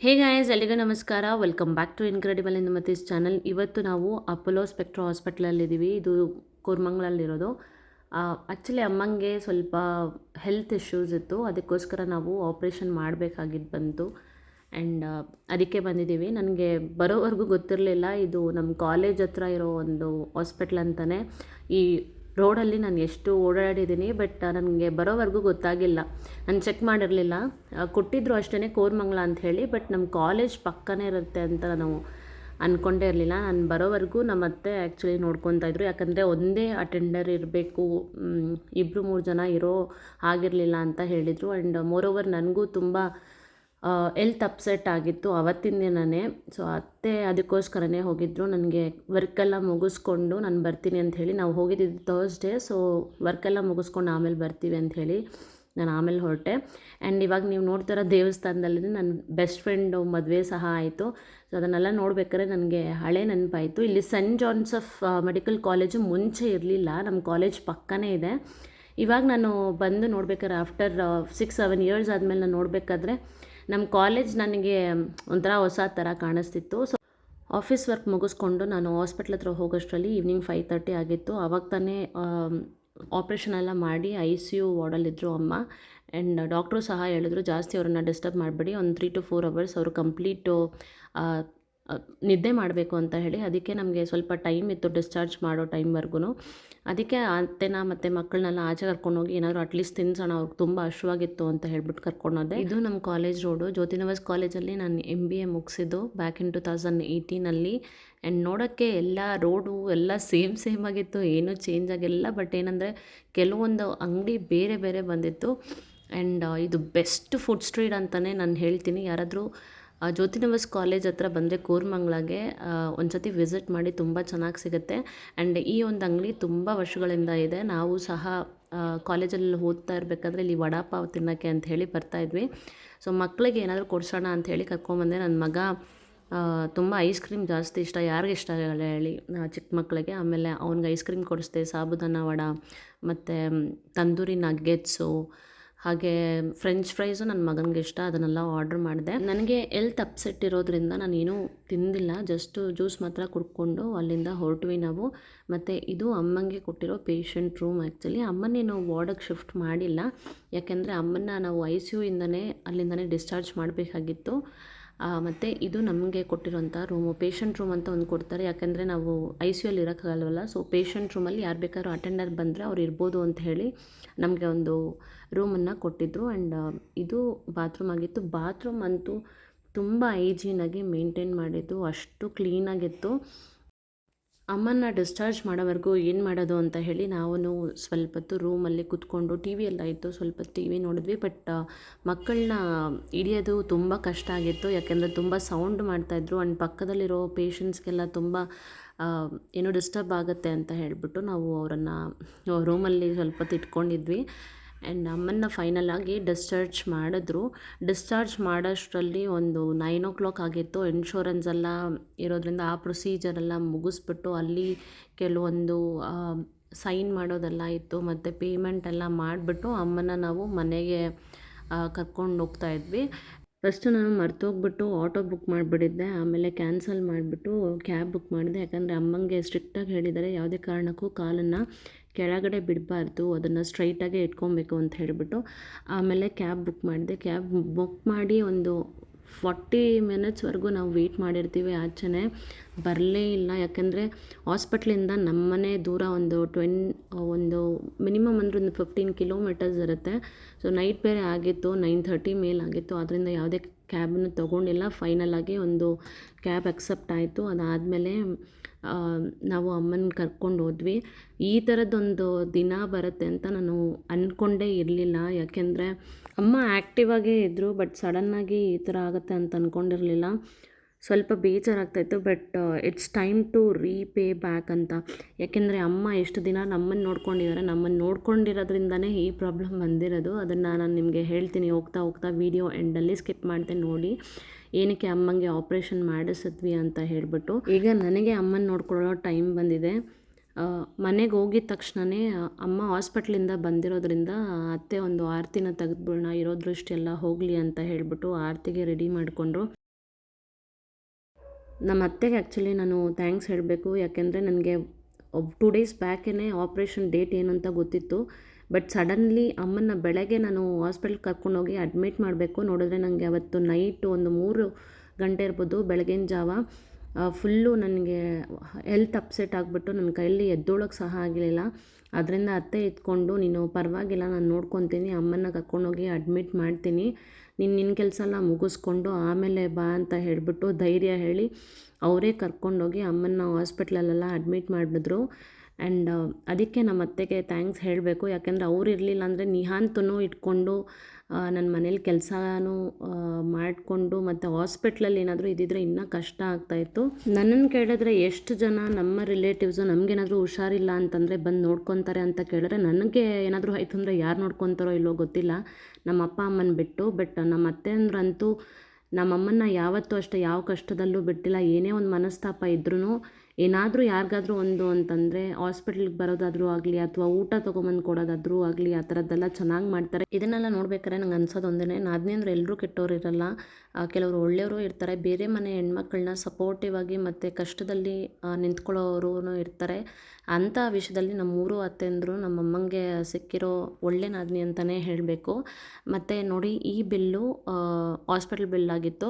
ಹೇ guys, ಎಲ್ಲಿಗೂ ನಮಸ್ಕಾರ. Welcome back to incredible in ಮತೀಸ್ ಚಾನಲ್. ಇವತ್ತು ನಾವು ಅಪೋಲೋ ಸ್ಪೆಕ್ಟ್ರೋ ಹಾಸ್ಪಿಟ್ಲಲ್ಲಿದ್ದೀವಿ. ಇದು ಕೋರ್ಮಂಗ್ಲಲ್ಲಿರೋದು. ಆ್ಯಕ್ಚುಲಿ ಅಮ್ಮಂಗೆ ಸ್ವಲ್ಪ ಹೆಲ್ತ್ ಇಶ್ಯೂಸ್ ಇತ್ತು, ಅದಕ್ಕೋಸ್ಕರ ನಾವು ಆಪ್ರೇಷನ್ ಮಾಡಬೇಕಾಗಿದ್ದು ಬಂತು. ಆ್ಯಂಡ್ ಅದಕ್ಕೆ ಬಂದಿದ್ದೀವಿ. ನನಗೆ ಬರೋವರೆಗೂ ಗೊತ್ತಿರಲಿಲ್ಲ ಇದು ನಮ್ಮ ಕಾಲೇಜ್ ಹತ್ರ ಇರೋ ಒಂದು ಹಾಸ್ಪಿಟ್ಲ್ ಅಂತಲೇ. ಈ ರೋಡಲ್ಲಿ ನಾನು ಎಷ್ಟು ಓಡಾಡಿದ್ದೀನಿ, ಬಟ್ ನನಗೆ ಬರೋವರೆಗೂ ಗೊತ್ತಾಗಿಲ್ಲ. ನಾನು ಚೆಕ್ ಮಾಡಿರಲಿಲ್ಲ. ಕೊಟ್ಟಿದ್ದರು ಅಷ್ಟೇ ಕೋರ್ಮಂಗ್ಲ ಅಂತ ಹೇಳಿ, ಬಟ್ ನಮ್ಮ ಕಾಲೇಜ್ ಪಕ್ಕನೇ ಇರುತ್ತೆ ಅಂತ ನಾವು ಅಂದ್ಕೊಂಡೇ ಇರಲಿಲ್ಲ. ನಾನು ಬರೋವರೆಗೂ ನಮ್ಮ ಅತ್ತೆ ಆ್ಯಕ್ಚುಲಿ ನೋಡ್ಕೊತಾ ಇದ್ರು, ಯಾಕಂದರೆ ಒಂದೇ ಅಟೆಂಡರ್ ಇರಬೇಕು, 2-3 ಜನ ಇರೋ ಆಗಿರಲಿಲ್ಲ ಅಂತ ಹೇಳಿದರು. ಆ್ಯಂಡ್ ಮೋರೋವರ್ ನನಗೂ ತುಂಬ ಹೆಲ್ತ್ ಅಪ್ಸೆಟ್ ಆಗಿತ್ತು ಅವತ್ತಿನ ದಿನವೇ. ಸೊ ಅತ್ತೆ ಅದಕ್ಕೋಸ್ಕರನೇ ಹೋಗಿದ್ದರು. ನನಗೆ ವರ್ಕೆಲ್ಲ ಮುಗಿಸ್ಕೊಂಡು ನಾನು ಬರ್ತೀನಿ ಅಂತ ಹೇಳಿ, ನಾವು ಹೋಗಿದ್ದು ಥರ್ಸ್ಡೇ. ಸೊ ವರ್ಕೆಲ್ಲ ಮುಗಿಸ್ಕೊಂಡು ಆಮೇಲೆ ಬರ್ತೀವಿ ಅಂಥೇಳಿ ನಾನು ಆಮೇಲೆ ಹೊರಟೆ. ಆ್ಯಂಡ್ ಇವಾಗ ನೀವು ನೋಡ್ತಿರೋ ದೇವಸ್ಥಾನದಲ್ಲಿ ನನ್ನ ಬೆಸ್ಟ್ ಫ್ರೆಂಡು ಮದುವೆ ಸಹ ಆಯಿತು. ಸೊ ಅದನ್ನೆಲ್ಲ ನೋಡ್ಬೇಕಾದ್ರೆ ನನಗೆ ಹಳೆ ನೆನಪಾಯಿತು. ಇಲ್ಲಿ ಸೆಂಟ್ ಜಾನ್ಸಫ್ ಮೆಡಿಕಲ್ ಕಾಲೇಜು ಮುಂಚೆ ಇರಲಿಲ್ಲ, ನಮ್ಮ ಕಾಲೇಜ್ ಪಕ್ಕನೇ ಇದೆ. ಇವಾಗ ನಾನು ಬಂದು ನೋಡ್ಬೇಕಾದ್ರೆ ಆಫ್ಟರ್ 6-7 ಇಯರ್ಸ್ ಆದಮೇಲೆ ನಾನು ನೋಡಬೇಕಾದ್ರೆ ನಮ್ಮ ಕಾಲೇಜ್ ನನಗೆ ಒಂಥರ ಹೊಸ ಥರ ಕಾಣಿಸ್ತಿತ್ತು. ಸೊ ಆಫೀಸ್ ವರ್ಕ್ ಮುಗಿಸ್ಕೊಂಡು ನಾನು ಹಾಸ್ಪಿಟ್ಲ್ ಹತ್ರ ಹೋಗೋಷ್ಟರಲ್ಲಿ ಈವ್ನಿಂಗ್ 5:30 ಆಗಿತ್ತು. ಆವಾಗ ತಾನೇ ಆಪ್ರೇಷನ್ ಎಲ್ಲ ಮಾಡಿ ICU ವಾರ್ಡಲ್ಲಿದ್ದರು ಅಮ್ಮ. ಆ್ಯಂಡ್ ಡಾಕ್ಟ್ರು ಸಹ ಹೇಳಿದ್ರು ಜಾಸ್ತಿ ಅವ್ರನ್ನ ಡಿಸ್ಟರ್ಬ್ ಮಾಡಬೇಡಿ, ಒಂದು 3-4 ಅವರ್ಸ್ ಅವರು ಕಂಪ್ಲೀಟು ನಿದ್ದೆ ಮಾಡಬೇಕು ಅಂತ ಹೇಳಿ. ಅದಕ್ಕೆ ನಮಗೆ ಸ್ವಲ್ಪ ಟೈಮ್ ಇತ್ತು ಡಿಸ್ಚಾರ್ಜ್ ಮಾಡೋ ಟೈಮ್ವರೆಗೂ. ಅದಕ್ಕೆ ಅತ್ತೆನ ಮತ್ತು ಮಕ್ಕಳನ್ನೆಲ್ಲ ಆಚೆ ಕರ್ಕೊಂಡೋಗಿ ಏನಾದರೂ ಅಟ್ಲೀಸ್ಟ್ ತಿನ್ಸೋಣ, ಅವ್ರಿಗೆ ತುಂಬ ಹಶ್ವಾಗಿತ್ತು ಅಂತ ಹೇಳ್ಬಿಟ್ಟು ಕರ್ಕೊಂಡೋದೆ. ಇದು ನಮ್ಮ ಕಾಲೇಜ್ ರೋಡು. ಜ್ಯೋತಿನಗರ್ ಕಾಲೇಜಲ್ಲಿ ನಾನು MBA ಮುಗಿಸಿದ್ದು ಬ್ಯಾಕ್ ಇನ್ 2018. ಆ್ಯಂಡ್ ನೋಡೋಕ್ಕೆ ಎಲ್ಲ ರೋಡು ಎಲ್ಲ ಸೇಮ್ ಆಗಿತ್ತು, ಏನೂ ಚೇಂಜ್ ಆಗಿಲ್ಲ. ಬಟ್ ಏನಂದರೆ ಕೆಲವೊಂದು ಅಂಗಡಿ ಬೇರೆ ಬೇರೆ ಬಂದಿತ್ತು. ಆ್ಯಂಡ್ ಇದು ಬೆಸ್ಟ್ ಫುಡ್ ಸ್ಟ್ರೀಟ್ ಅಂತಲೇ ನಾನು ಹೇಳ್ತೀನಿ. ಯಾರಾದರೂ ಜ್ಯೋತಿನಗರ್ ಕಾಲೇಜ್ ಹತ್ರ ಬಂದರೆ ಕೋರ್ಮಂಗ್ಲಾಗೆ ಒಂದು ಸತಿ ವಿಸಿಟ್ ಮಾಡಿ, ತುಂಬ ಚೆನ್ನಾಗಿ ಸಿಗುತ್ತೆ. ಆ್ಯಂಡ್ ಈ ಒಂದು ಅಂಗಡಿ ತುಂಬ ವರ್ಷಗಳಿಂದ ಇದೆ. ನಾವು ಸಹ ಕಾಲೇಜಲ್ಲಿ ಓದ್ತಾ ಇರಬೇಕಾದ್ರೆ ಇಲ್ಲಿ ವಡಾಪಾವ್ ತಿನ್ನೋಕ್ಕೆ ಅಂತ ಹೇಳಿ ಬರ್ತಾಯಿದ್ವಿ. ಸೊ ಮಕ್ಕಳಿಗೆ ಏನಾದರೂ ಕೊಡ್ಸೋಣ ಅಂಥೇಳಿ ಕರ್ಕೊಂಬಂದೆ. ನನ್ನ ಮಗ ತುಂಬ ಐಸ್ ಕ್ರೀಮ್ ಜಾಸ್ತಿ ಇಷ್ಟ, ಯಾರಿಗೆ ಇಷ್ಟ ಆಗಲ್ಲ ಹೇಳಿ ಚಿಕ್ಕ ಮಕ್ಕಳಿಗೆ. ಆಮೇಲೆ ಅವ್ನಿಗೆ ಐಸ್ ಕ್ರೀಮ್ ಕೊಡಿಸ್ದೆ, ಸಾಬುದಾನ ವಡ ಮತ್ತು ತಂದೂರಿ ನಗ್ಗೆಟ್ಸು, ಹಾಗೆ ಫ್ರೆಂಚ್ ಫ್ರೈಸು ನನ್ನ ಮಗನಿಗೆ ಇಷ್ಟ, ಅದನ್ನೆಲ್ಲ ಆರ್ಡ್ರ್ ಮಾಡಿದೆ. ನನಗೆ ಹೆಲ್ತ್ ಅಪ್ಸೆಟ್ ಇರೋದ್ರಿಂದ ನಾನೇನು ತಿಂದಿಲ್ಲ, ಜಸ್ಟು ಜ್ಯೂಸ್ ಮಾತ್ರ ಕುಡ್ಕೊಂಡು ಅಲ್ಲಿಂದ ಹೊರಟ್ವಿ ನಾವು. ಮತ್ತು ಇದು ಅಮ್ಮಂಗೆ ಕೊಟ್ಟಿರೋ ಪೇಷಂಟ್ ರೂಮ್. ಆ್ಯಕ್ಚುಲಿ ಅಮ್ಮನೇನು ವಾರ್ಡಿಗೆ ಶಿಫ್ಟ್ ಮಾಡಿಲ್ಲ, ಯಾಕೆಂದರೆ ಅಮ್ಮನ್ನ ನಾವು ICU ಇಂದನೇ ಅಲ್ಲಿಂದನೇ ಡಿಸ್ಚಾರ್ಜ್ ಮಾಡಬೇಕಾಗಿತ್ತು. ಮತ್ತು ಇದು ನಮಗೆ ಕೊಟ್ಟಿರೋಂಥ ರೂಮು, ಪೇಷಂಟ್ ರೂಮ್ ಅಂತ ಒಂದು ಕೊಡ್ತಾರೆ, ಯಾಕೆಂದರೆ ನಾವು ICU ಅಲ್ಲಿ ಇರೋಕ್ಕಾಗಲ್ವಲ್ಲ. ಸೊ ಪೇಷಂಟ್ ರೂಮಲ್ಲಿ ಯಾರು ಬೇಕಾದ್ರೂ ಅಟೆಂಡರ್ ಬಂದರೆ ಅವ್ರು ಇರ್ಬೋದು ಅಂತ ಹೇಳಿ ನಮಗೆ ಒಂದು ರೂಮನ್ನು ಕೊಟ್ಟಿದ್ದರು. ಆ್ಯಂಡ್ ಇದು ಬಾತ್ರೂಮ್ ಆಗಿತ್ತು. ಬಾತ್ರೂಮ್ ಅಂತೂ ತುಂಬ ಹೈಜೀನಾಗಿ ಮೇಂಟೈನ್ ಮಾಡಿದ್ದು, ಅಷ್ಟು ಕ್ಲೀನಾಗಿತ್ತು. ಅಮ್ಮನ್ನ ಡಿಸ್ಚಾರ್ಜ್ ಮಾಡೋವರೆಗೂ ಏನು ಮಾಡೋದು ಅಂತ ಹೇಳಿ ನಾವು ಸ್ವಲ್ಪ ಹೊತ್ತು ರೂಮಲ್ಲಿ ಕೂತ್ಕೊಂಡು TV ಎಲ್ಲ ಇತ್ತು, ಸ್ವಲ್ಪ TV ನೋಡಿದ್ವಿ. ಬಟ್ ಮಕ್ಕಳನ್ನ ಹಿಡಿಯೋದು ತುಂಬ ಕಷ್ಟ ಆಗಿತ್ತು, ಯಾಕೆಂದರೆ ತುಂಬ ಸೌಂಡ್ ಮಾಡ್ತಾಯಿದ್ರು. ಆ್ಯಂಡ್ ಪಕ್ಕದಲ್ಲಿರೋ ಪೇಷಂಟ್ಸ್ಗೆಲ್ಲ ತುಂಬ ಏನೋ ಡಿಸ್ಟರ್ಬ್ ಆಗುತ್ತೆ ಅಂತ ಹೇಳಿಬಿಟ್ಟು ನಾವು ಅವರನ್ನು ರೂಮಲ್ಲಿ ಸ್ವಲ್ಪ ಹೊತ್ತು ಇಟ್ಕೊಂಡಿದ್ವಿ. ಆ್ಯಂಡ್ ಅಮ್ಮನ್ನ ಫೈನಲ್ ಆಗಿ ಡಿಸ್ಚಾರ್ಜ್ ಮಾಡಿದ್ರು. ಡಿಸ್ಚಾರ್ಜ್ ಮಾಡೋಷ್ಟರಲ್ಲಿ ಒಂದು 9 o'clock ಆಗಿತ್ತು. ಇನ್ಶೂರೆನ್ಸ್ ಎಲ್ಲ ಇರೋದ್ರಿಂದ ಆ ಪ್ರೊಸೀಜರೆಲ್ಲ ಮುಗಿಸ್ಬಿಟ್ಟು ಅಲ್ಲಿ ಕೆಲವೊಂದು ಸೈನ್ ಮಾಡೋದೆಲ್ಲ ಇತ್ತು, ಮತ್ತು ಪೇಮೆಂಟ್ ಎಲ್ಲ ಮಾಡಿಬಿಟ್ಟು ಅಮ್ಮನ ನಾವು ಮನೆಗೆ ಕರ್ಕೊಂಡು ಹೋಗ್ತಾಯಿದ್ವಿ. ಫಸ್ಟು ನಾನು ಮರ್ತೋಗ್ಬಿಟ್ಟು ಆಟೋ ಬುಕ್ ಮಾಡಿಬಿಟ್ಟಿದ್ದೆ, ಆಮೇಲೆ ಕ್ಯಾನ್ಸಲ್ ಮಾಡಿಬಿಟ್ಟು ಕ್ಯಾಬ್ ಬುಕ್ ಮಾಡಿದೆ. ಯಾಕಂದರೆ ಅಮ್ಮಂಗೆ ಸ್ಟ್ರಿಕ್ಟಾಗಿ ಹೇಳಿದ್ದಾರೆ, ಯಾವುದೇ ಕಾರಣಕ್ಕೂ ಕಾಲನ್ನು ಕೆಳಗಡೆ ಬಿಡಬಾರ್ದು, ಅದನ್ನು ಸ್ಟ್ರೈಟಾಗೇ ಇಟ್ಕೊಬೇಕು ಅಂತ ಹೇಳಿಬಿಟ್ಟು. ಆಮೇಲೆ ಕ್ಯಾಬ್ ಬುಕ್ ಮಾಡಿದೆ. ಕ್ಯಾಬ್ ಬುಕ್ ಮಾಡಿ ಒಂದು 40 minutesವರೆಗೂ ನಾವು ವೆಯ್ಟ್ ಮಾಡಿರ್ತೀವಿ, ಆಚೆನೇ ಬರಲೇ ಇಲ್ಲ. ಯಾಕೆಂದರೆ ಹಾಸ್ಪಿಟ್ಲಿಂದ ನಮ್ಮನೆ ದೂರ ಒಂದು ಮಿನಿಮಮ್ ಅಂದರೆ ಒಂದು 15 kilometers ಇರುತ್ತೆ. ಸೊ ನೈಟ್ ಬೇರೆ ಆಗಿತ್ತು, 9:30 ಮೇಲಾಗಿತ್ತು, ಆದ್ದರಿಂದ ಯಾವುದೇ ಕ್ಯಾಬನ್ನು ತೊಗೊಂಡಿಲ್ಲ. ಫೈನಲ್ ಆಗಿ ಒಂದು ಕ್ಯಾಬ್ ಅಕ್ಸೆಪ್ಟ್ ಆಯಿತು. ಅದಾದಮೇಲೆ ನಾವು ಅಮ್ಮನ ಕರ್ಕೊಂಡು ಹೋದ್ವಿ. ಈ ಥರದ್ದೊಂದು ದಿನ ಬರುತ್ತೆ ಅಂತ ನಾನು ಅಂದ್ಕೊಂಡೇ ಇರಲಿಲ್ಲ, ಯಾಕೆಂದರೆ ಅಮ್ಮ ಆ್ಯಕ್ಟಿವ್ ಆಗೇ ಇದ್ದರು, ಬಟ್ ಸಡನ್ನಾಗಿ ಈ ಥರ ಆಗುತ್ತೆ ಅಂತ ಅಂದ್ಕೊಂಡಿರಲಿಲ್ಲ. ಸ್ವಲ್ಪ ಬೇಜಾರಾಗ್ತಾಯಿತ್ತು. But it's time to repay back ಅಂತ, ಯಾಕೆಂದರೆ ಅಮ್ಮ ಎಷ್ಟು ದಿನ ನಮ್ಮನ್ನು ನೋಡ್ಕೊಂಡಿದ್ದಾರೆ, ನಮ್ಮನ್ನು ನೋಡ್ಕೊಂಡಿರೋದ್ರಿಂದನೇ ಈ ಪ್ರಾಬ್ಲಮ್ ಬಂದಿರೋದು. ಅದನ್ನು ನಾನು ನಿಮಗೆ ಹೇಳ್ತೀನಿ ಹೋಗ್ತಾ ವೀಡಿಯೋ ಎಂಡಲ್ಲಿ, ಸ್ಕಿಪ್ ಮಾಡಿದೆ ನೋಡಿ ಏನಕ್ಕೆ ಅಮ್ಮಂಗೆ ಆಪ್ರೇಷನ್ ಮಾಡಿಸಿದ್ವಿ ಅಂತ ಹೇಳಿಬಿಟ್ಟು. ಈಗ ನನಗೆ ಅಮ್ಮನ ನೋಡ್ಕೊಳ್ಳೋ ಟೈಮ್ ಬಂದಿದೆ. ಮನೆಗೆ ಹೋಗಿದ ತಕ್ಷಣವೇ ಅಮ್ಮ ಹಾಸ್ಪಿಟ್ಲಿಂದ ಬಂದಿರೋದ್ರಿಂದ ಅತ್ತೆ ಒಂದು ಆರತಿನ ತೆಗೆದ್ಬಿಡೋಣ, ಇರೋ ದೃಷ್ಟಿ ಎಲ್ಲ ಹೋಗಲಿ ಅಂತ ಹೇಳಿಬಿಟ್ಟು ಆರತಿಗೆ ರೆಡಿ ಮಾಡಿಕೊಂಡ್ರು. ನಮ್ಮ ಅತ್ತೆಗೆ ಆ್ಯಕ್ಚುಲಿ ನಾನು ಥ್ಯಾಂಕ್ಸ್ ಹೇಳಬೇಕು. ಯಾಕೆಂದರೆ ನನಗೆ 2 ಡೇಸ್ ಬ್ಯಾಕೇ ಆಪ್ರೇಷನ್ ಡೇಟ್ ಏನು ಅಂತ ಗೊತ್ತಿತ್ತು. ಬಟ್ ಸಡನ್ಲಿ ಅಮ್ಮನ್ನ ಬೆಳಗ್ಗೆ ನಾನು ಹಾಸ್ಪಿಟ್ಲ್ಗೆ ಕರ್ಕೊಂಡೋಗಿ ಅಡ್ಮಿಟ್ ಮಾಡಬೇಕು. ನೋಡಿದ್ರೆ ನನಗೆ ಅವತ್ತು ನೈಟು ಒಂದು 3 ಗಂಟೆ ಇರ್ಬೋದು, ಬೆಳಗಿನ ಜಾವ ಫುಲ್ಲು ನನಗೆ ಹೆಲ್ತ್ ಅಪ್ಸೆಟ್ ಆಗಿಬಿಟ್ಟು ನನ್ನ ಕೈಯಲ್ಲಿ ಎದ್ದೋಳಕ್ಕೆ ಸಹ ಆಗಲಿಲ್ಲ. ಅದರಿಂದ ಅತ್ತೆ ಇದ್ಕೊಂಡು, ನೀನು ಪರವಾಗಿಲ್ಲ, ನಾನು ನೋಡ್ಕೊತೀನಿ, ಅಮ್ಮನ್ನ ಕರ್ಕೊಂಡೋಗಿ ಅಡ್ಮಿಟ್ ಮಾಡ್ತೀನಿ, ನಿನ್ನ ಕೆಲಸ ಎಲ್ಲ ಮುಗಿಸ್ಕೊಂಡು ಆಮೇಲೆ ಬಾ ಅಂತ ಹೇಳಿಬಿಟ್ಟು ಧೈರ್ಯ ಹೇಳಿ ಅವರೇ ಕರ್ಕೊಂಡೋಗಿ ಅಮ್ಮನ್ನ ಹಾಸ್ಪಿಟ್ಲಲ್ಲೆಲ್ಲ ಅಡ್ಮಿಟ್ ಮಾಡಿದ್ರು. ಆ್ಯಂಡ್ ಅದಕ್ಕೆ ನಮ್ಮ ಅತ್ತೆಗೆ ಥ್ಯಾಂಕ್ಸ್ ಹೇಳಬೇಕು. ಯಾಕೆಂದರೆ ಅವ್ರು ಇರಲಿಲ್ಲ ಅಂದರೆ ನಿಹಾಂತನೂ ಇಟ್ಕೊಂಡು ನನ್ನ ಮನೇಲಿ ಕೆಲಸನೂ ಮಾಡಿಕೊಂಡು ಮತ್ತು ಹಾಸ್ಪಿಟ್ಲಲ್ಲಿ ಏನಾದರೂ ಇದ್ದಿದ್ರೆ ಇನ್ನೂ ಕಷ್ಟ ಆಗ್ತಾಯಿತ್ತು. ನನ್ನನ್ನು ಕೇಳಿದ್ರೆ ಎಷ್ಟು ಜನ ನಮ್ಮ ರಿಲೇಟಿವ್ಸು ನಮಗೇನಾದರೂ ಹುಷಾರಿಲ್ಲ ಅಂತಂದರೆ ಬಂದು ನೋಡ್ಕೊತಾರೆ ಅಂತ ಕೇಳಿದ್ರೆ, ನನಗೆ ಏನಾದರೂ ಆಯಿತು ಅಂದರೆ ಯಾರು ನೋಡ್ಕೊತಾರೋ ಇಲ್ಲವೋ ಗೊತ್ತಿಲ್ಲ, ನಮ್ಮ ಅಪ್ಪ ಅಮ್ಮನ ಬಿಟ್ಟು. ಬಟ್ ನಮ್ಮ ಅತ್ತೆ ಅಂದ್ರಂತೂ ನಮ್ಮಮ್ಮನ್ನ ಯಾವತ್ತೂ ಅಷ್ಟೇ ಯಾವ ಕಷ್ಟದಲ್ಲೂ ಬಿಟ್ಟಿಲ್ಲ. ಏನೇ ಒಂದು ಮನಸ್ತಾಪ ಇದ್ರೂ ಏನಾದರೂ ಯಾರಿಗಾದ್ರೂ ಒಂದು ಅಂತಂದರೆ ಹಾಸ್ಪಿಟ್ಲಿಗೆ ಬರೋದಾದರೂ ಆಗಲಿ ಅಥವಾ ಊಟ ತೊಗೊಂಬಂದು ಕೊಡೋದಾದರೂ ಆಗಲಿ ಆ ಥರದ್ದೆಲ್ಲ ಚೆನ್ನಾಗಿ ಮಾಡ್ತಾರೆ. ಇದನ್ನೆಲ್ಲ ನೋಡ್ಬೇಕಾದ್ರೆ ನಂಗೆ ಅನ್ಸೋದು ಒಂದೇ, ನಾದಿನಿ ಅಂದರೆ ಎಲ್ಲರೂ ಕೆಟ್ಟವ್ರು ಇರಲ್ಲ, ಕೆಲವರು ಒಳ್ಳೆಯವರು ಇರ್ತಾರೆ. ಬೇರೆ ಮನೆ ಹೆಣ್ಮಕ್ಳನ್ನ ಸಪೋರ್ಟಿವ್ ಆಗಿ ಮತ್ತು ಕಷ್ಟದಲ್ಲಿ ನಿಂತ್ಕೊಳ್ಳೋರು ಇರ್ತಾರೆ. ಅಂಥ ವಿಷಯದಲ್ಲಿ ನಮ್ಮೂರು ಅತ್ತೆಂದರು ನಮ್ಮಮ್ಮಂಗೆ ಸಿಕ್ಕಿರೋ ಒಳ್ಳೆ ನಾದಿನಿ ಅಂತಲೇ ಹೇಳಬೇಕು. ಮತ್ತು ನೋಡಿ, ಈ ಬಿಲ್ಲು ಹಾಸ್ಪಿಟಲ್ ಬಿಲ್ ಆಗಿತ್ತು.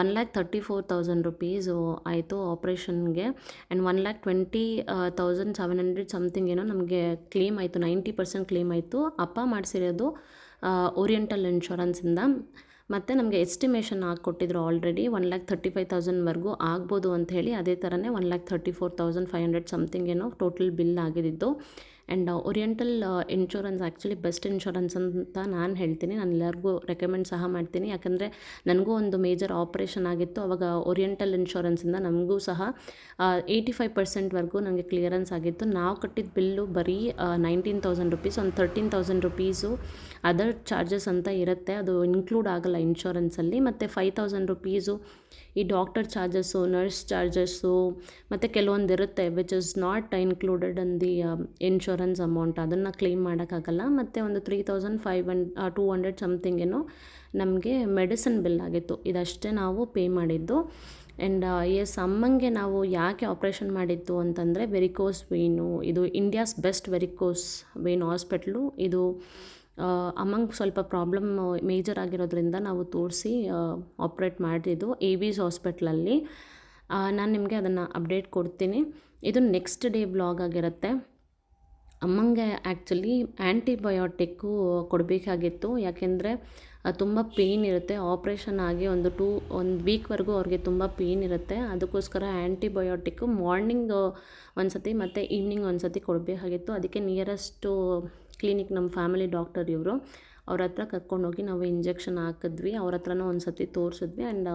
1,34,000 ರುಪೀಸು ಆಯಿತು ಆಪ್ರೇಷನ್ಗೆ. ಆ್ಯಂಡ್ 1,20,700 ಸಮಥಿಂಗ್ ಏನೋ ನಮಗೆ ಕ್ಲೇಮ್ ಆಯಿತು. 90% ಕ್ಲೇಮ್ ಆಯಿತು. ಅಪ್ಪ ಮಾಡಿಸಿರೋದು ಓರಿಯೆಂಟಲ್ ಇನ್ಶೂರೆನ್ಸಿಂದ. ಮತ್ತು ನಮಗೆ ಎಸ್ಟಿಮೇಷನ್ ಹಾಕ್ಕೊಟ್ಟಿದ್ರು ಆಲ್ರೆಡಿ 1,35,000ವರೆಗೂ ಆಗ್ಬೋದು ಅಂತ ಹೇಳಿ. ಅದೇ ಥರನೇ 1,34,500 ಸಮಥಿಂಗ್ ಏನೋ ಟೋಟಲ್ ಬಿಲ್ ಆಗಿದ್ದು. And oriental insurance actually best insurance ಅಂತ ನಾನು ಹೇಳ್ತೀನಿ. ನಾನು ಎಲ್ಲರಿಗೂ ರೆಕಮೆಂಡ್ ಸಹ ಮಾಡ್ತೀನಿ. ಯಾಕಂದರೆ ನನಗೂ ಒಂದು ಮೇಜರ್ ಆಪ್ರೇಷನ್ ಆಗಿತ್ತು. ಆವಾಗ ಓರಿಯೆಂಟಲ್ ಇನ್ಶೂರೆನ್ಸಿಂದ ನಮಗೂ ಸಹ 85%ವರೆಗೂ ನನಗೆ ಕ್ಲಿಯರೆನ್ಸ್ ಆಗಿತ್ತು. ನಾವು ಕಟ್ಟಿದ ಬಿಲ್ಲು ಬರೀ 19,000 ರುಪೀಸ್. ಒಂದು 13,000 ರುಪೀಸು ಅದರ್ ಚಾರ್ಜಸ್ ಅಂತ ಇರುತ್ತೆ, ಅದು ಇನ್ಕ್ಲೂಡ್ ಆಗಲ್ಲ ಇನ್ಶೂರೆನ್ಸಲ್ಲಿ. ಮತ್ತು 5,000 ರುಪೀಸು ಈ ಡಾಕ್ಟರ್ ಚಾರ್ಜಸ್ಸು, ನರ್ಸ್ ಚಾರ್ಜಸ್ಸು ಮತ್ತು ಕೆಲವೊಂದು ಇರುತ್ತೆ which is not included in the insurance amount, ಅದನ್ನು ಕ್ಲೇಮ್ ಮಾಡೋಕ್ಕಾಗಲ್ಲ. ಮತ್ತು ಒಂದು 3,200 ಸಮಥಿಂಗ್ ಏನೋ ನಮಗೆ ಮೆಡಿಸಿನ್ ಬಿಲ್ ಆಗಿತ್ತು. ಇದಷ್ಟೇ ನಾವು ಪೇ ಮಾಡಿದ್ದು. ಆ್ಯಂಡ್ ಎಸ್, ಅಮ್ಮಂಗೆ ನಾವು ಯಾಕೆ ಆಪ್ರೇಷನ್ ಮಾಡಿತ್ತು ಅಂತಂದರೆ ವೆರಿಕೋಸ್ ವೇನು. ಇದು India's best varicose vane hospital. ಇದು ಅಮ್ಮಂಗೆ ಸ್ವಲ್ಪ ಪ್ರಾಬ್ಲಮ್ ಮೇಜರ್ ಆಗಿರೋದ್ರಿಂದ ನಾವು ತೋರಿಸಿ ಆಪ್ರೇಟ್ ಮಾಡಿದ್ದು AVS ಹಾಸ್ಪಿಟ್ಲಲ್ಲಿ. ನಾನು ನಿಮಗೆ ಅದನ್ನು ಅಪ್ಡೇಟ್ ಕೊಡ್ತೀನಿ. ಇದು ನೆಕ್ಸ್ಟ್ ಡೇ ಬ್ಲಾಗ್ ಆಗಿರುತ್ತೆ. ಅಮ್ಮಂಗೆ ಆ್ಯಕ್ಚುಲಿ ಆ್ಯಂಟಿಬಯೋಟಿಕ್ಕು ಕೊಡಬೇಕಾಗಿತ್ತು. ಯಾಕೆಂದರೆ ತುಂಬ ಪೇಯ್ನ್ ಇರುತ್ತೆ. ಆಪ್ರೇಷನ್ ಆಗಿ ಒಂದು ವೀಕ್ವರೆಗೂ ಅವ್ರಿಗೆ ತುಂಬ ಪೇಯ್ನ್ ಇರುತ್ತೆ. ಅದಕ್ಕೋಸ್ಕರ ಆ್ಯಂಟಿಬಯೋಟಿಕ್ಕು ಮಾರ್ನಿಂಗ್ ಒಂದು ಸತಿ ಮತ್ತು ಈವ್ನಿಂಗ್ ಒಂದು ಸತಿ ಕೊಡಬೇಕಾಗಿತ್ತು. ಅದಕ್ಕೆ ನಿಯರೆಸ್ಟು ಕ್ಲಿನಿಕ್ ನಮ್ಮ ಫ್ಯಾಮಿಲಿ ಡಾಕ್ಟರ್ ಇವರು, ಅವ್ರ ಹತ್ರ ಕರ್ಕೊಂಡೋಗಿ ನಾವು ಇಂಜೆಕ್ಷನ್ ಹಾಕಿದ್ವಿ. ಅವ್ರ ಹತ್ರನೂ ಒಂದು ಸತಿ ತೋರಿಸಿದ್ವಿ. ಆ್ಯಂಡ್